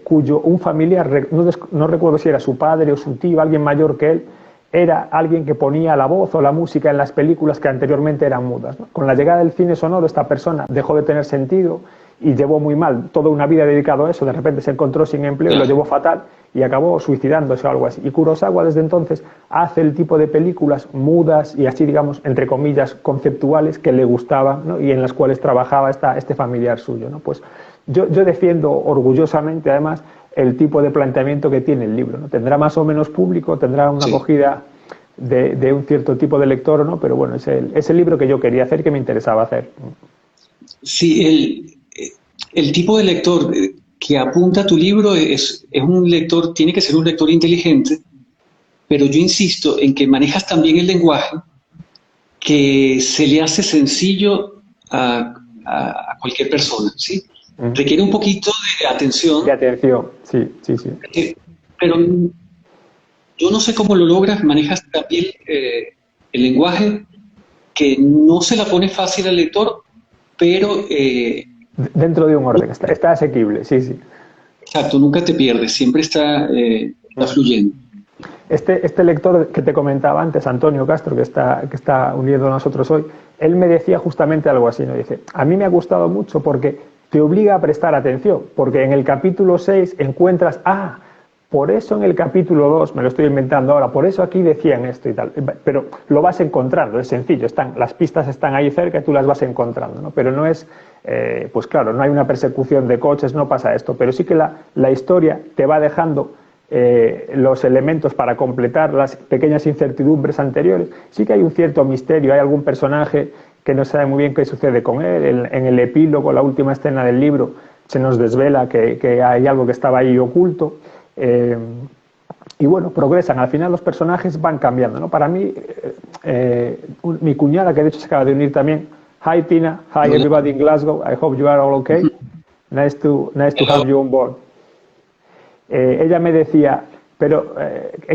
cuyo un familiar, no recuerdo si era su padre o su tío, alguien mayor que él, era alguien que ponía la voz o la música en las películas que anteriormente eran mudas, ¿no? Con la llegada del cine sonoro, esta persona dejó de tener sentido y llevó muy mal toda una vida dedicado a eso. De repente se encontró sin empleo y lo llevó fatal y acabó suicidándose o algo así. Y Kurosawa desde entonces hace el tipo de películas mudas y así, digamos, entre comillas, conceptuales que le gustaban, ¿no? Y en las cuales trabajaba este familiar suyo, ¿no? Pues yo defiendo orgullosamente, además, el tipo de planteamiento que tiene el libro, ¿no? Tendrá más o menos público, tendrá una acogida de un cierto tipo de lector o no, pero bueno, es el libro que yo quería hacer y que me interesaba hacer. Sí, el tipo de lector que apunta a tu libro es un lector, tiene que ser un lector inteligente, pero yo insisto en que manejas también el lenguaje que se le hace sencillo a cualquier persona, ¿sí? Requiere un poquito de atención, De atención, sí, sí, sí. Pero yo no sé cómo lo logras, manejas también el lenguaje que no se la pone fácil al lector, pero Dentro de un orden, está asequible, sí, sí. exacto, nunca te pierdes, siempre está fluyendo. Este lector que te comentaba antes, Antonio Castro, que está uniendo a nosotros hoy, él me decía justamente algo así, ¿no? Dice, a mí me ha gustado mucho porque te obliga a prestar atención, porque en el capítulo 6 encuentras, por eso en el capítulo 2, me lo estoy inventando ahora, por eso aquí decían esto y tal, pero lo vas encontrando, es sencillo, las pistas están ahí cerca y tú las vas encontrando, ¿no? Pero no es, pues claro, no hay una persecución de coches, no pasa esto, pero sí que la historia te va dejando los elementos para completar las pequeñas incertidumbres anteriores. Sí que hay un cierto misterio, hay algún personaje que no sabe muy bien qué sucede con él. En el epílogo, la última escena del libro, se nos desvela que hay algo que estaba ahí oculto. Y bueno, progresan. Al final los personajes van cambiando, ¿no? Para mí, mi cuñada, que de hecho se acaba de unir también, hi Tina, hi everybody in Glasgow, I hope you are all okay. Nice to have you on board. Ella me decía, pero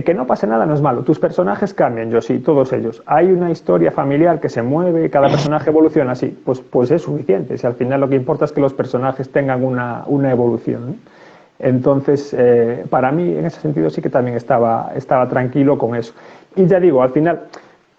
que no pase nada no es malo, tus personajes cambian, yo sí, todos ellos. Hay una historia familiar que se mueve y cada personaje evoluciona así, pues es suficiente. Si al final lo que importa es que los personajes tengan una evolución, ¿no? Entonces, para mí, en ese sentido, sí que también estaba tranquilo con eso. Y ya digo, al final,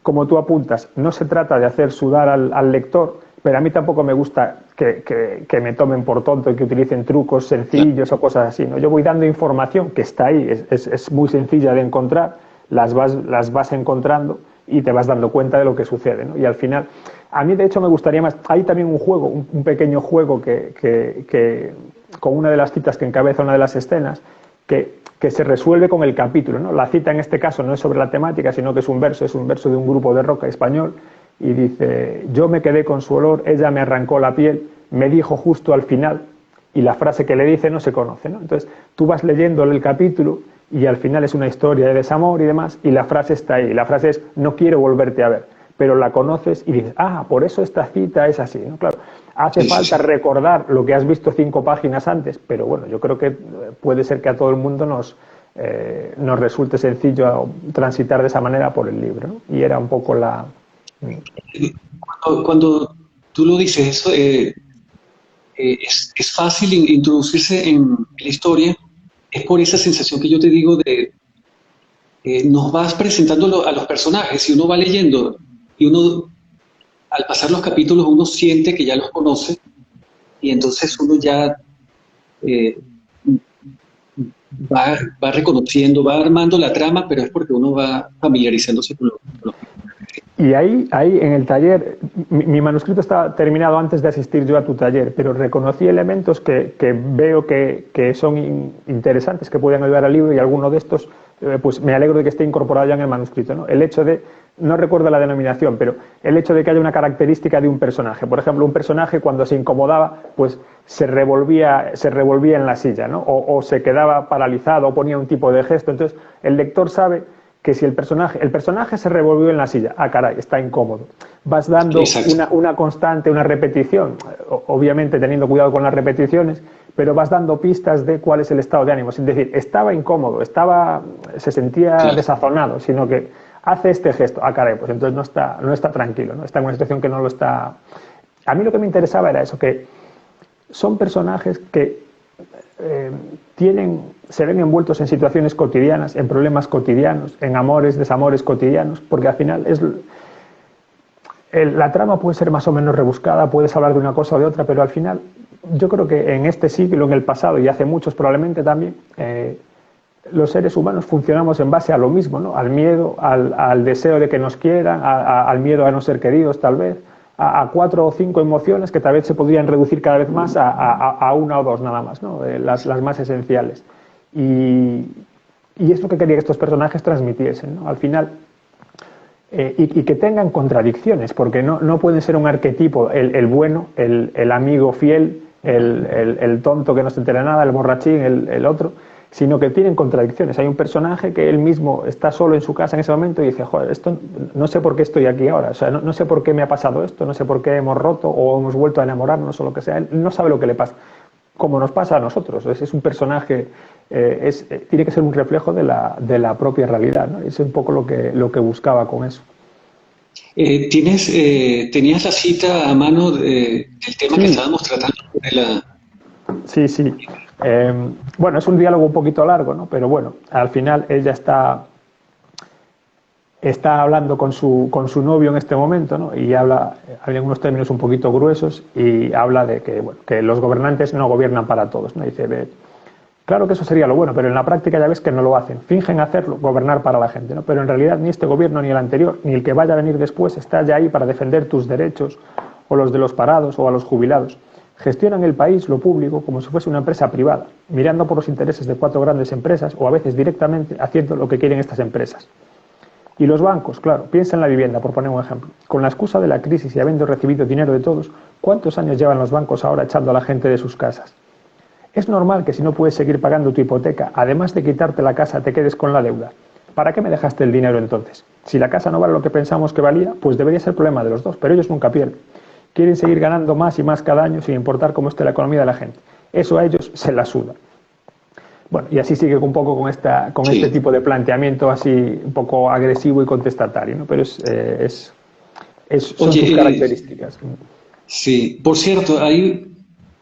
como tú apuntas, no se trata de hacer sudar al lector, pero a mí tampoco me gusta que me tomen por tonto y que utilicen trucos sencillos o cosas así, ¿no? Yo voy dando información que está ahí, es muy sencilla de encontrar, las vas encontrando y te vas dando cuenta de lo que sucede, ¿no? Y al final, a mí de hecho me gustaría más, hay también un juego, un pequeño juego que con una de las citas que encabeza una de las escenas, que se resuelve con el capítulo, ¿no? La cita en este caso no es sobre la temática, sino que es un verso de un grupo de rock español, y dice, yo me quedé con su olor, ella me arrancó la piel, me dijo justo al final, y la frase que le dice no se conoce, ¿no? Entonces tú vas leyendo el capítulo y al final es una historia de desamor y demás, y la frase está ahí, la frase es, no quiero volverte a ver, pero la conoces y dices, por eso esta cita es así, ¿no? Claro, hace falta recordar lo que has visto 5 páginas antes, pero bueno, yo creo que puede ser que a todo el mundo nos resulte sencillo transitar de esa manera por el libro, ¿no? Y era un poco la... Cuando tú lo dices, eso es fácil introducirse en la historia, es por esa sensación que yo te digo de nos vas presentando a los personajes y uno va leyendo y uno, al pasar los capítulos, uno siente que ya los conoce y entonces uno ya va reconociendo, va armando la trama, pero es porque uno va familiarizándose con los Y ahí en el taller, mi manuscrito estaba terminado antes de asistir yo a tu taller, pero reconocí elementos que veo que son interesantes, que pueden ayudar al libro, y alguno de estos, pues me alegro de que esté incorporado ya en el manuscrito, ¿no? El hecho de, no recuerdo la denominación, pero el hecho de que haya una característica de un personaje. Por ejemplo, un personaje cuando se incomodaba, pues se revolvía en la silla, ¿no? O se quedaba paralizado o ponía un tipo de gesto. Entonces, el lector sabe que si el personaje se revolvió en la silla, caray, está incómodo. Vas dando una constante, una repetición, obviamente teniendo cuidado con las repeticiones, pero vas dando pistas de cuál es el estado de ánimo. Es decir, estaba incómodo, se sentía desazonado, sino que hace este gesto, caray, pues entonces no está tranquilo, ¿no? Está en una situación que no lo está... A mí lo que me interesaba era eso, que son personajes que se ven envueltos en situaciones cotidianas, en problemas cotidianos, en amores, desamores cotidianos, porque al final la trama puede ser más o menos rebuscada, puedes hablar de una cosa o de otra, pero al final yo creo que en este siglo, en el pasado y hace muchos probablemente también, los seres humanos funcionamos en base a lo mismo, ¿no? Al miedo, al deseo de que nos quieran, al miedo a no ser queridos tal vez, a 4 o 5 emociones que tal vez se podrían reducir cada vez más a una o dos nada más, ¿no? Las más esenciales. Y es lo que quería que estos personajes transmitiesen, ¿no? Al final, y que tengan contradicciones, porque no pueden ser un arquetipo, el bueno, el amigo fiel, el tonto que no se entera nada, el borrachín, el otro, sino que tienen contradicciones. Hay un personaje que él mismo está solo en su casa en ese momento y dice, joder, esto no sé por qué estoy aquí ahora, o sea, no sé por qué me ha pasado esto, no sé por qué hemos roto o hemos vuelto a enamorarnos o lo que sea. Él no sabe lo que le pasa, como nos pasa a nosotros. Es un personaje, tiene que ser un reflejo de la propia realidad, ¿no? Es un poco lo que buscaba con eso. ¿Tenías la cita a mano del tema que Sí, estábamos tratando de la... sí, sí. Bueno, es un diálogo un poquito largo, ¿no? Pero bueno, al final ella está hablando con su novio en este momento, ¿no? Y habla en unos términos un poquito gruesos y habla de que, bueno, que los gobernantes no gobiernan para todos, ¿no? Dice, claro que eso sería lo bueno, pero en la práctica ya ves que no lo hacen. Fingen hacerlo, gobernar para la gente, ¿no? Pero en realidad ni este gobierno ni el anterior, ni el que vaya a venir después está ya ahí para defender tus derechos o los de los parados o a los jubilados. Gestionan el país, lo público, como si fuese una empresa privada, mirando por los intereses de 4 grandes empresas o a veces directamente haciendo lo que quieren estas empresas. Y los bancos, claro, piensa en la vivienda, por poner un ejemplo. Con la excusa de la crisis y habiendo recibido dinero de todos, ¿cuántos años llevan los bancos ahora echando a la gente de sus casas? Es normal que si no puedes seguir pagando tu hipoteca, además de quitarte la casa, te quedes con la deuda. ¿Para qué me dejaste el dinero entonces? Si la casa no vale lo que pensamos que valía, pues debería ser problema de los dos, pero ellos nunca pierden. Quieren seguir ganando más y más cada año sin importar cómo esté la economía de la gente. Eso a ellos se la suda. Bueno, y así sigue un poco con este Sí. tipo de planteamiento así un poco agresivo y contestatario, ¿no? Pero son Oye, sus características. sí, por cierto, hay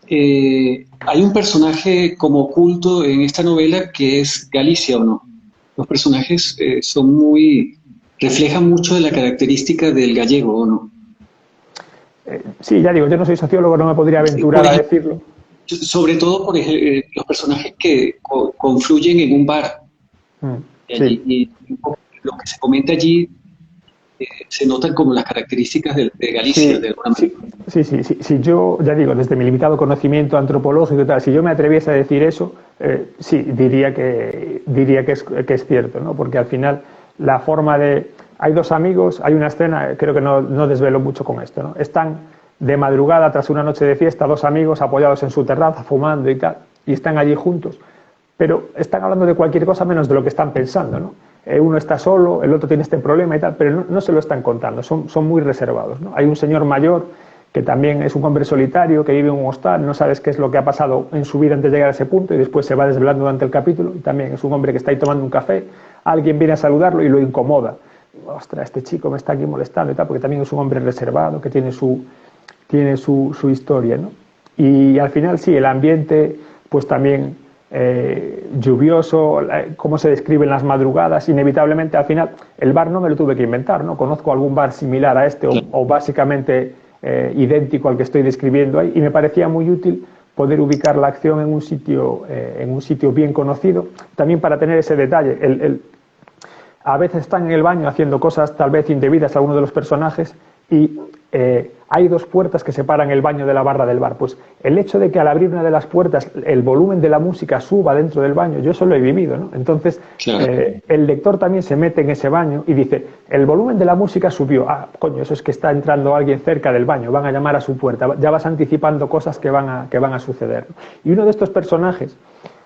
un personaje como oculto en esta novela que es Galicia, ¿o no? Los personajes reflejan mucho de la característica del gallego, ¿o no? Sí, ya digo, yo no soy sociólogo, no me podría Por aventurar a ejemplo, decirlo. sobre todo por los personajes que confluyen en un bar. Sí. Y un poco lo que se comenta allí se notan como las características de Galicia, de Sí, alguna sí, manera. sí, yo ya digo, desde mi limitado conocimiento antropológico y tal, si yo me atreviese a decir eso, sí, diría que es cierto, ¿no? Porque al final la forma de... Hay dos amigos, hay una escena, creo que no desvelo mucho con esto, ¿no? Están de madrugada tras una noche de fiesta, dos amigos apoyados en su terraza, fumando y tal, y están allí juntos, pero están hablando de cualquier cosa menos de lo que están pensando, ¿no? Uno está solo, el otro tiene este problema y tal, pero no se lo están contando, son muy reservados, ¿no? Hay un señor mayor que también es un hombre solitario, que vive en un hostal, no sabes qué es lo que ha pasado en su vida antes de llegar a ese punto y después se va desvelando durante el capítulo, y también es un hombre que está ahí tomando un café, alguien viene a saludarlo y lo incomoda. Ostras, este chico me está aquí molestando y tal, porque también es un hombre reservado, que tiene su historia, ¿no? Y al final sí, el ambiente pues también lluvioso, cómo se describen las madrugadas, inevitablemente al final el bar no me lo tuve que inventar, ¿no? Conozco algún bar similar a este o básicamente idéntico al que estoy describiendo ahí y me parecía muy útil poder ubicar la acción en un sitio bien conocido, también para tener ese detalle. A veces están en el baño haciendo cosas tal vez indebidas a uno de los personajes y hay dos puertas que separan el baño de la barra del bar. Pues el hecho de que al abrir una de las puertas el volumen de la música suba dentro del baño, yo eso lo he vivido, ¿no? Entonces Claro. el lector también se mete en ese baño y dice, el volumen de la música subió, coño, eso es que está entrando alguien cerca del baño, van a llamar a su puerta, ya vas anticipando cosas que van a suceder, ¿no? Y uno de estos personajes,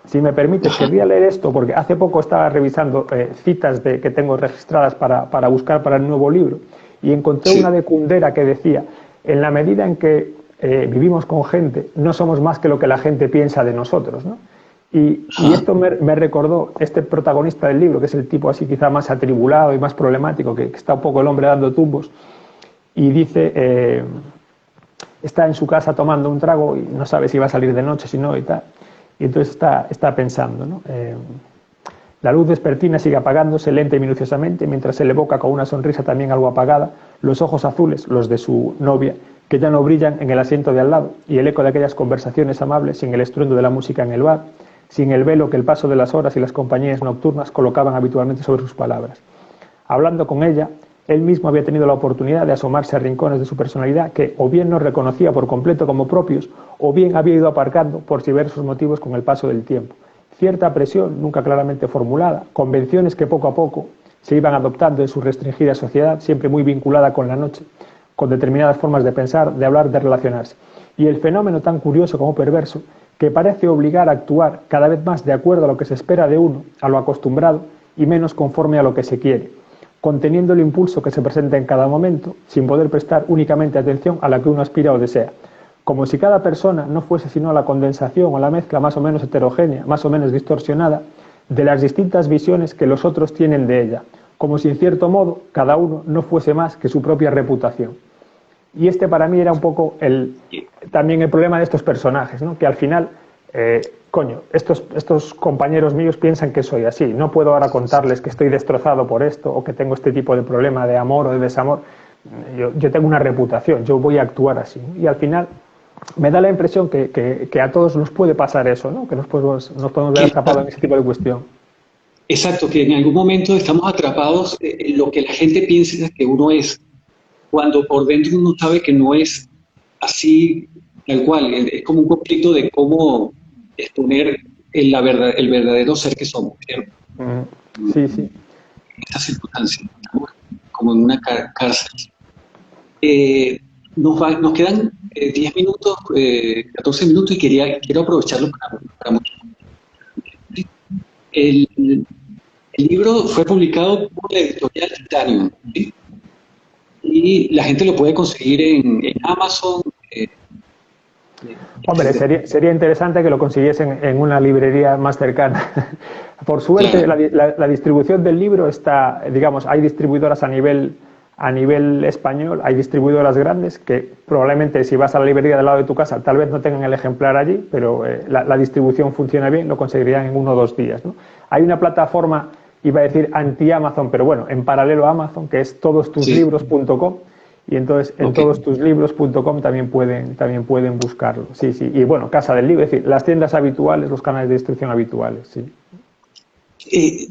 si me permites, Ajá. querría leer esto porque hace poco estaba revisando citas que tengo registradas para buscar para el nuevo libro y encontré una Sí. de Kundera que decía, en la medida en que vivimos con gente, no somos más que lo que la gente piensa de nosotros, ¿no? Y Ajá. esto me recordó este protagonista del libro, que es el tipo así quizá más atribulado y más problemático, que está un poco el hombre dando tumbos, y dice, está en su casa tomando un trago y no sabe si va a salir de noche, si no y tal. Y entonces está pensando, ¿no? La luz vespertina sigue apagándose lenta y minuciosamente, mientras se le evoca con una sonrisa también algo apagada los ojos azules, los de su novia, que ya no brillan en el asiento de al lado, y el eco de aquellas conversaciones amables sin el estruendo de la música en el bar, sin el velo que el paso de las horas y las compañías nocturnas colocaban habitualmente sobre sus palabras. Hablando con ella, Él mismo había tenido la oportunidad de asomarse a rincones de su personalidad que o bien no reconocía por completo como propios, o bien había ido aparcando por diversos motivos con el paso del tiempo. Cierta presión, nunca claramente formulada, convenciones que poco a poco se iban adoptando en su restringida sociedad, siempre muy vinculada con la noche, con determinadas formas de pensar, de hablar, de relacionarse. Y el fenómeno tan curioso como perverso, que parece obligar a actuar cada vez más de acuerdo a lo que se espera de uno, a lo acostumbrado, y menos conforme a lo que se quiere, conteniendo el impulso que se presenta en cada momento, sin poder prestar únicamente atención a la que uno aspira o desea, como si cada persona no fuese sino la condensación o la mezcla más o menos heterogénea, más o menos distorsionada, de las distintas visiones que los otros tienen de ella, como si en cierto modo cada uno no fuese más que su propia reputación. Y este para mí era un poco también el problema de estos personajes, ¿no? Que al final, estos compañeros míos piensan que soy así. No puedo ahora contarles que estoy destrozado por esto o que tengo este tipo de problema de amor o de desamor. Yo tengo una reputación, yo voy a actuar así. Y al final me da la impresión que a todos nos puede pasar eso, ¿no? Que nos podemos ver atrapados en ese tipo de cuestión. Exacto, que en algún momento estamos atrapados en lo que la gente piensa que uno es, cuando por dentro uno sabe que no es así tal cual. Es como un conflicto de cómo exponer el verdadero ser que somos, ¿cierto? Sí, sí. En esta circunstancia, estamos como en una cárcel. Nos quedan 10 minutos, 14 minutos, y quiero aprovecharlo para mucho. El libro fue publicado por la editorial Titanium, ¿sí? Y la gente lo puede conseguir en Amazon. Hombre, sería interesante que lo consiguiesen en una librería más cercana. Por suerte, claro, la distribución del libro está, digamos, hay distribuidoras a nivel español, hay distribuidoras grandes que probablemente si vas a la librería del lado de tu casa tal vez no tengan el ejemplar allí, pero la distribución funciona bien, lo conseguirían en 1 o 2 días, ¿no? Hay una plataforma, iba a decir anti-Amazon, pero bueno, en paralelo a Amazon, que es todostuslibros.com, y entonces en todostuslibros.com también pueden buscarlo. Sí, sí. Y bueno, Casa del Libro, es decir, las tiendas habituales, los canales de distribución habituales, sí.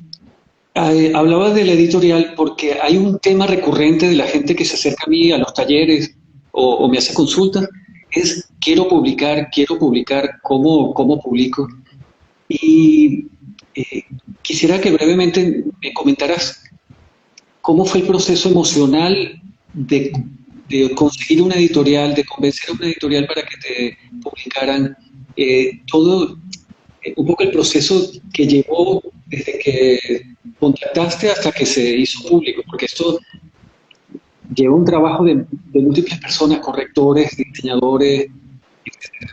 Hablaba de la editorial porque hay un tema recurrente de la gente que se acerca a mí a los talleres o me hace consultas, es quiero publicar, ¿cómo publico? Y quisiera que brevemente me comentaras cómo fue el proceso emocional de conseguir una editorial, de convencer a una editorial para que te publicaran, todo, un poco el proceso que llevó desde que contactaste hasta que se hizo público, porque esto lleva un trabajo de múltiples personas, correctores, diseñadores, etc.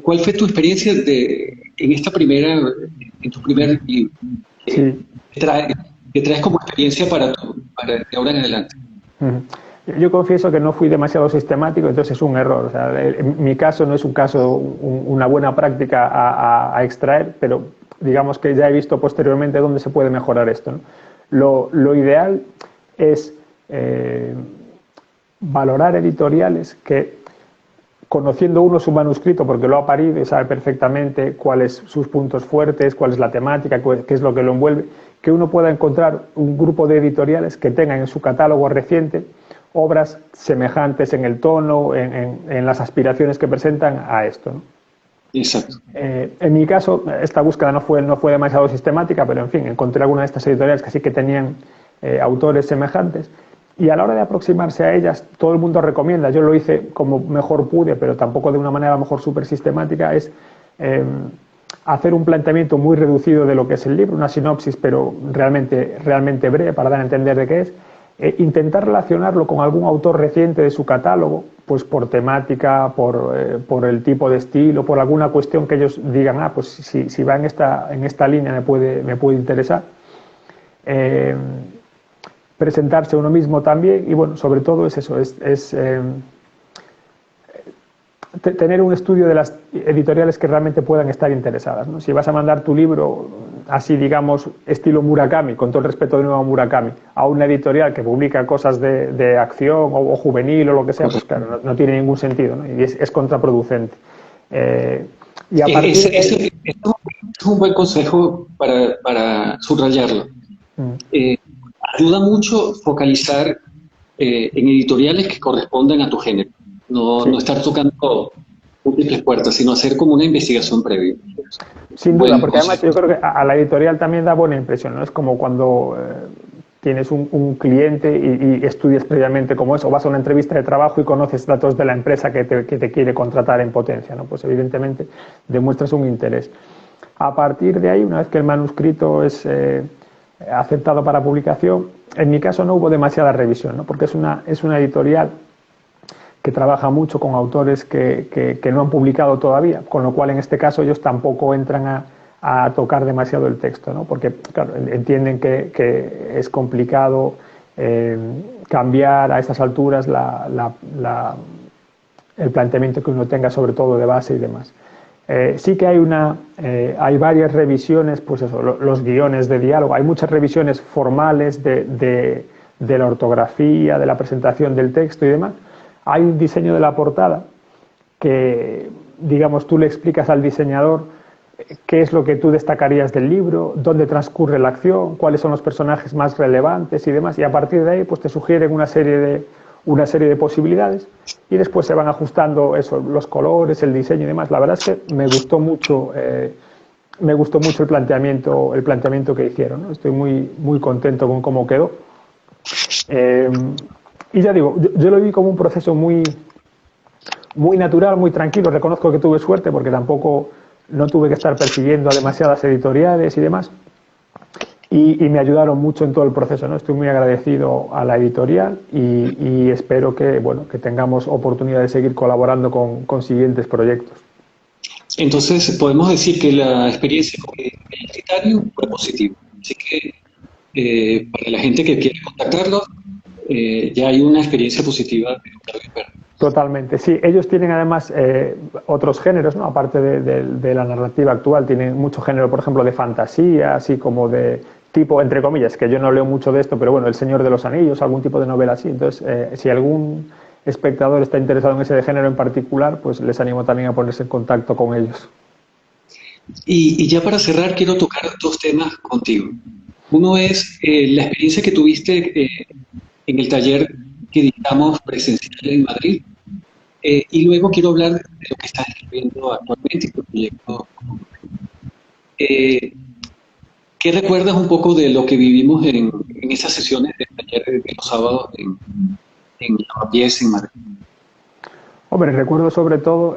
¿Cuál fue tu experiencia en tu primer libro? Sí. ¿Qué traes como experiencia para de ahora en adelante? Yo confieso que no fui demasiado sistemático, entonces es un error. O sea, mi caso no es un caso, una buena práctica a extraer, pero digamos que ya he visto posteriormente dónde se puede mejorar esto, ¿no? Lo ideal es valorar editoriales que, conociendo uno su manuscrito, porque lo ha parido y sabe perfectamente cuáles sus puntos fuertes, cuál es la temática, qué es lo que lo envuelve, que uno pueda encontrar un grupo de editoriales que tengan en su catálogo reciente obras semejantes en el tono, en las aspiraciones que presentan a esto, ¿no? Exacto. En mi caso, esta búsqueda no fue demasiado sistemática, pero en fin, encontré alguna de estas editoriales que sí que tenían autores semejantes. Y a la hora de aproximarse a ellas, todo el mundo recomienda, yo lo hice como mejor pude, pero tampoco de una manera a lo mejor súper sistemática, es hacer un planteamiento muy reducido de lo que es el libro, una sinopsis, pero realmente breve para dar a entender de qué es. Intentar relacionarlo con algún autor reciente de su catálogo, pues por temática, por el tipo de estilo, por alguna cuestión que ellos digan, pues si va en esta línea me puede interesar. Presentarse uno mismo también y bueno, sobre todo es eso, tener un estudio de las editoriales que realmente puedan estar interesadas, ¿no? Si vas a mandar tu libro así, digamos, estilo Murakami, con todo el respeto de nuevo a Murakami, a una editorial que publica cosas de acción o juvenil o lo que sea, pues claro, no tiene ningún sentido, ¿no? Y es contraproducente. Y a partir es un buen consejo para subrayarlo. Ayuda mucho focalizar en editoriales que correspondan a tu género. No, Sí. no estar tocando múltiples puertas, sino hacer como una investigación previa. Sin duda, Buen porque además consejo. yo creo que a la editorial también da buena impresión, ¿no? Es como cuando tienes un cliente y estudias previamente cómo es, o vas a una entrevista de trabajo y conoces datos de la empresa que te quiere contratar en potencia, ¿no? Pues evidentemente demuestras un interés. A partir de ahí, una vez que el manuscrito es aceptado para publicación, en mi caso no hubo demasiada revisión, ¿no? Porque es una editorial que trabaja mucho con autores que no han publicado todavía, con lo cual en este caso ellos tampoco entran a tocar demasiado el texto, ¿no? Porque claro, entienden que es complicado cambiar a estas alturas el planteamiento que uno tenga, sobre todo de base y demás. Sí que hay varias revisiones, pues eso, los guiones de diálogo, hay muchas revisiones formales de la ortografía, de la presentación del texto y demás. Hay un diseño de la portada que, digamos, tú le explicas al diseñador qué es lo que tú destacarías del libro, dónde transcurre la acción, cuáles son los personajes más relevantes y demás, y a partir de ahí pues te sugieren una serie de posibilidades y después se van ajustando eso, los colores, el diseño y demás. La verdad es que me gustó mucho el planteamiento que hicieron, ¿no? Estoy muy contento con cómo quedó. Eh, y ya digo, yo lo vi como un proceso muy natural, muy tranquilo. Reconozco que tuve suerte porque tampoco no tuve que estar persiguiendo a demasiadas editoriales y demás. Y me ayudaron mucho en todo el proceso, ¿no? Estoy muy agradecido a la editorial y espero que, bueno, que tengamos oportunidad de seguir colaborando con siguientes proyectos. Entonces, podemos decir que la experiencia con el identitario fue positiva. Así que para la gente que quiere contactarlo, ya hay una experiencia positiva de Octavio Pérez. Totalmente, sí. Ellos tienen además otros géneros, ¿no? Aparte de la narrativa actual, tienen mucho género, por ejemplo, de fantasía, así como de tipo, entre comillas, que yo no leo mucho de esto, pero bueno, El Señor de los Anillos, algún tipo de novela así. Entonces, si algún espectador está interesado en ese género en particular, pues les animo también a ponerse en contacto con ellos. Y ya para cerrar, quiero tocar dos temas contigo. Uno es la experiencia que tuviste en el taller que dictamos presencial en Madrid. Y luego quiero hablar de lo que estás escribiendo actualmente y tu proyecto. Eh, ¿Qué recuerdas un poco de lo que vivimos en esas sesiones de taller de los sábados en Lavapiés, en Madrid? Hombre, recuerdo sobre todo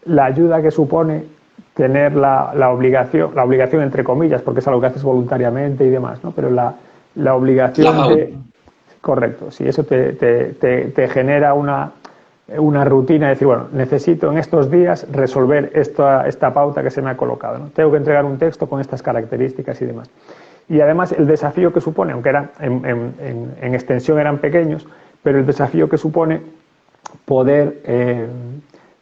la ayuda que supone tener la obligación entre comillas, porque es algo que haces voluntariamente y demás, ¿no? Pero la La obligación pauta. de... Correcto, sí, eso te genera una rutina de decir, bueno, necesito en estos días resolver esta pauta que se me ha colocado, ¿no? Tengo que entregar un texto con estas características y demás. Y además el desafío que supone, aunque eran, en extensión eran pequeños, pero el desafío que supone poder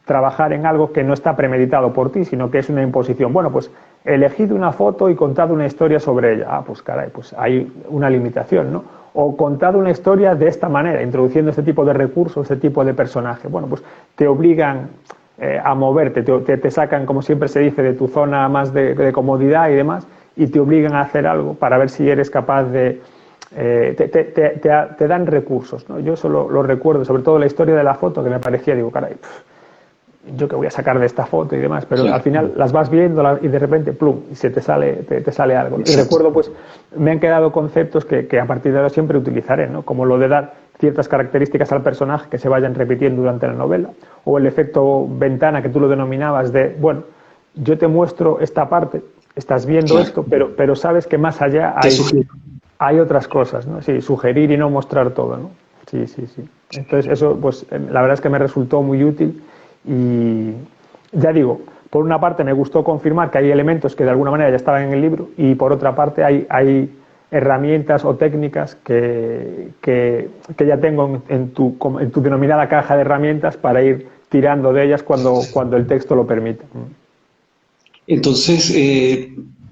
trabajar en algo que no está premeditado por ti, sino que es una imposición. Bueno, pues elegid una foto y contad una historia sobre ella. Ah, pues caray, pues hay una limitación, ¿no? O contad una historia de esta manera, introduciendo este tipo de recursos, este tipo de personaje. Bueno, pues te obligan a moverte, te sacan, como siempre se dice, de tu zona más de comodidad y demás, y te obligan a hacer algo para ver si eres capaz de... te dan recursos, ¿no? Yo eso lo recuerdo, sobre todo la historia de la foto, que me parecía, digo, caray, yo que voy a sacar de esta foto y demás, pero al Claro, final las vas viendo y de repente, plum, y se te sale algo, ¿no? Y exacto. recuerdo, pues, me han quedado conceptos que a partir de ahora siempre utilizaré, ¿no? Como lo de dar ciertas características al personaje que se vayan repitiendo durante la novela, o el efecto ventana que tú lo denominabas de, bueno, yo te muestro esta parte, estás viendo Claro. esto, pero sabes que más allá Te sugiero. hay otras cosas, ¿no? Sí, sugerir y no mostrar todo, ¿no? Sí, sí, sí. Entonces eso, pues, la verdad es que me resultó muy útil y ya digo, por una parte me gustó confirmar que hay elementos que de alguna manera ya estaban en el libro y por otra parte hay herramientas o técnicas que ya tengo en tu denominada caja de herramientas para ir tirando de ellas cuando el texto lo permita. Entonces,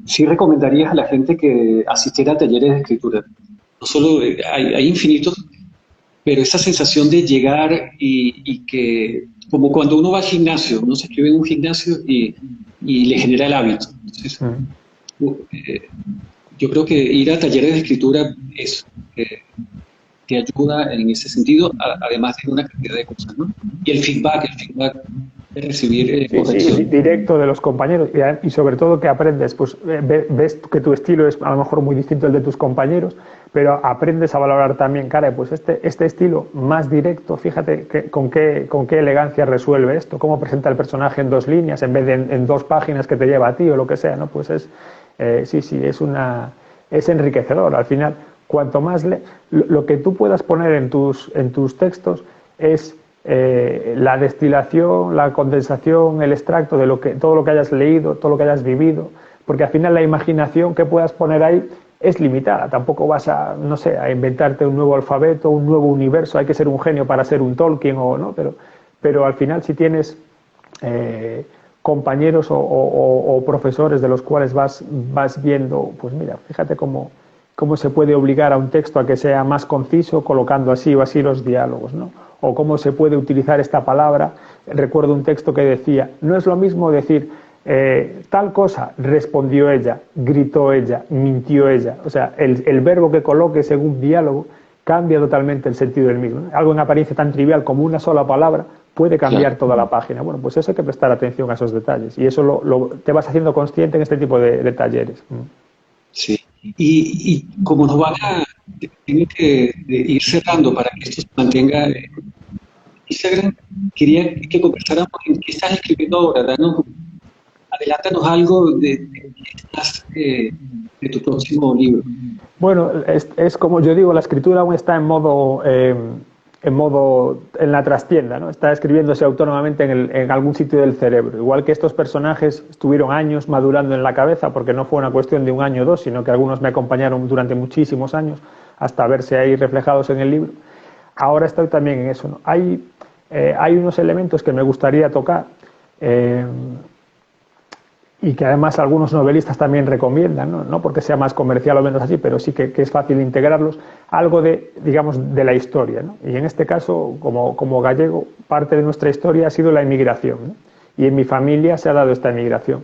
sí recomendarías a la gente que asistiera a talleres de escritura. No solo hay infinitos, pero esa sensación de llegar y que, como cuando uno va al gimnasio, uno se escribe en un gimnasio y le genera el hábito. Entonces, Mm. eh, yo creo que ir a talleres de escritura es, te ayuda en ese sentido, además de una cantidad de cosas, ¿no? Y el feedback de recibir Sí, corrección. sí, directo de los compañeros y sobre todo que aprendes, pues ves que tu estilo es a lo mejor muy distinto al de tus compañeros, pero aprendes a valorar también, cara, pues este estilo más directo, fíjate con qué elegancia resuelve esto, cómo presenta el personaje en 2 líneas en vez de en 2 páginas que te lleva a ti o lo que sea, ¿no? Pues es enriquecedor. Al final, cuanto más lo que tú puedas poner en tus textos es la destilación, la condensación, el extracto de todo lo que hayas leído, todo lo que hayas vivido, porque al final la imaginación que puedas poner ahí es limitada. Tampoco vas no sé, a inventarte un nuevo alfabeto, un nuevo universo. Hay que ser un genio para ser un Tolkien o no, pero al final si tienes compañeros o profesores de los cuales vas viendo, pues mira, fíjate cómo se puede obligar a un texto a que sea más conciso colocando así o así los diálogos, ¿no? O cómo se puede utilizar esta palabra. Recuerdo un texto que decía, no es lo mismo decir tal cosa, respondió ella, gritó ella, mintió ella. O sea, el verbo que coloque según diálogo cambia totalmente el sentido del mismo, ¿no? Algo en apariencia tan trivial como una sola palabra puede cambiar toda la página. Bueno, pues eso hay que prestar atención a esos detalles y eso te vas haciendo consciente en este tipo de talleres. Sí. Y como nos tengo que ir cerrando para que esto se mantenga en Instagram, quería que conversáramos en qué estás escribiendo ahora. Adelántanos algo de tu próximo libro. Bueno, es como yo digo, la escritura aún está en modo en la trastienda, ¿no? Está escribiéndose autónomamente en algún sitio del cerebro. Igual que estos personajes estuvieron años madurando en la cabeza, porque no fue una cuestión de 1 año o 2, sino que algunos me acompañaron durante muchísimos años hasta verse ahí reflejados en el libro. Ahora estoy también en eso, ¿no? Hay unos elementos que me gustaría tocar y que además algunos novelistas también recomiendan, no porque sea más comercial o menos así, pero sí que es fácil integrarlos, algo digamos, de la historia, ¿no? Y en este caso, como gallego, parte de nuestra historia ha sido la emigración, ¿no? Y en mi familia se ha dado esta emigración.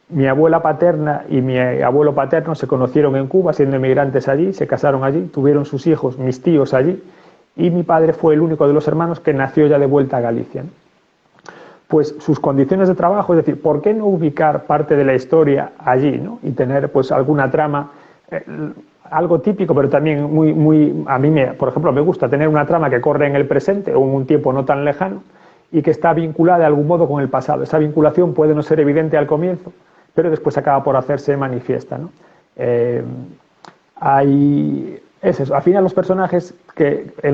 Mi abuela paterna y mi abuelo paterno se conocieron en Cuba siendo emigrantes allí, se casaron allí, tuvieron sus hijos, mis tíos allí, y mi padre fue el único de los hermanos que nació ya de vuelta a Galicia, ¿no? Pues sus condiciones de trabajo, es decir, ¿por qué no ubicar parte de la historia allí, ¿no? Y tener pues alguna trama, algo típico, pero también a mí, por ejemplo, me gusta tener una trama que corre en el presente o en un tiempo no tan lejano y que está vinculada de algún modo con el pasado. Esa vinculación puede no ser evidente al comienzo, pero después acaba por hacerse manifiesta, ¿no? Es eso. Al final los personajes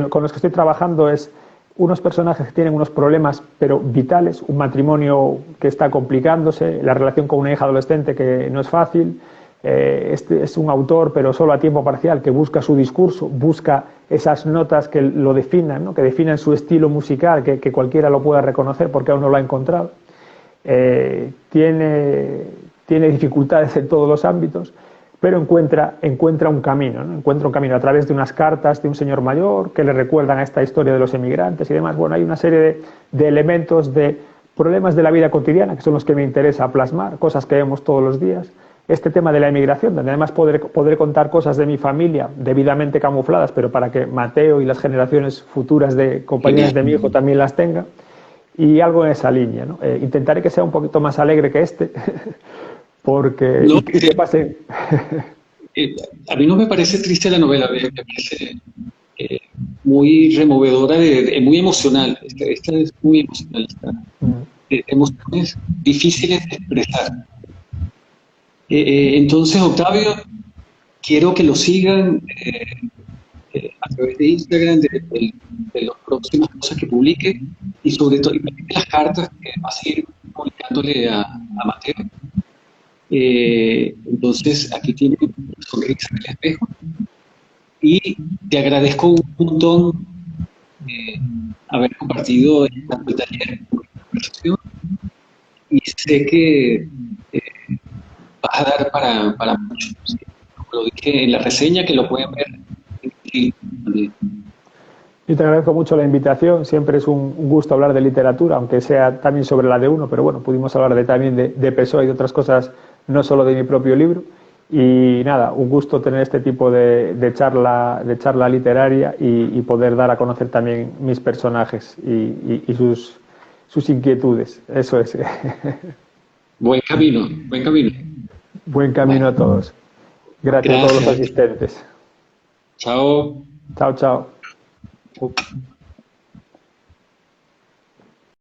con los que estoy trabajando es unos personajes que tienen unos problemas pero vitales, un matrimonio que está complicándose, la relación con una hija adolescente que no es fácil. Este es un autor pero solo a tiempo parcial que busca su discurso, busca esas notas que lo definan, ¿no? Que definan su estilo musical, que cualquiera lo pueda reconocer porque aún no lo ha encontrado. Tiene dificultades en todos los ámbitos, pero encuentra un camino, ¿no? Encuentra un camino a través de unas cartas de un señor mayor que le recuerdan a esta historia de los emigrantes y demás. Bueno, hay una serie de elementos, de problemas de la vida cotidiana que son los que me interesa plasmar, cosas que vemos todos los días. Este tema de la emigración, donde además podré contar cosas de mi familia debidamente camufladas, pero para que Mateo y las generaciones futuras de compañeros de mi hijo también las tengan. Y algo en esa línea, ¿no? Intentaré que sea un poquito más alegre que este, porque... No, y que pase... a mí no me parece triste la novela, me parece muy removedora, muy emocional. Esta es muy emocional, de emociones difíciles de expresar. Entonces, Octavio, quiero que lo sigan a través de Instagram, de las próximas cosas que publique y sobre todo las cartas que va a seguir publicándole a Mateo. Entonces, aquí tiene una sonrisa en el espejo y te agradezco un montón haber compartido tanto el taller como la conversación y sé que vas a dar para mucho. ¿Sí? Como lo dije en la reseña, que lo pueden ver en el también. Yo te agradezco mucho la invitación, siempre es un gusto hablar de literatura, aunque sea también sobre la de uno, pero bueno, pudimos hablar también de Pessoa y de otras cosas, no solo de mi propio libro, Y nada, un gusto tener este tipo de charla literaria y poder dar a conocer también mis personajes y sus inquietudes. Eso es. Buen camino, buen camino. Buen camino Vale. a todos. Gracias a todos los Gracias. asistentes. Chao. Chao, chao. Chao.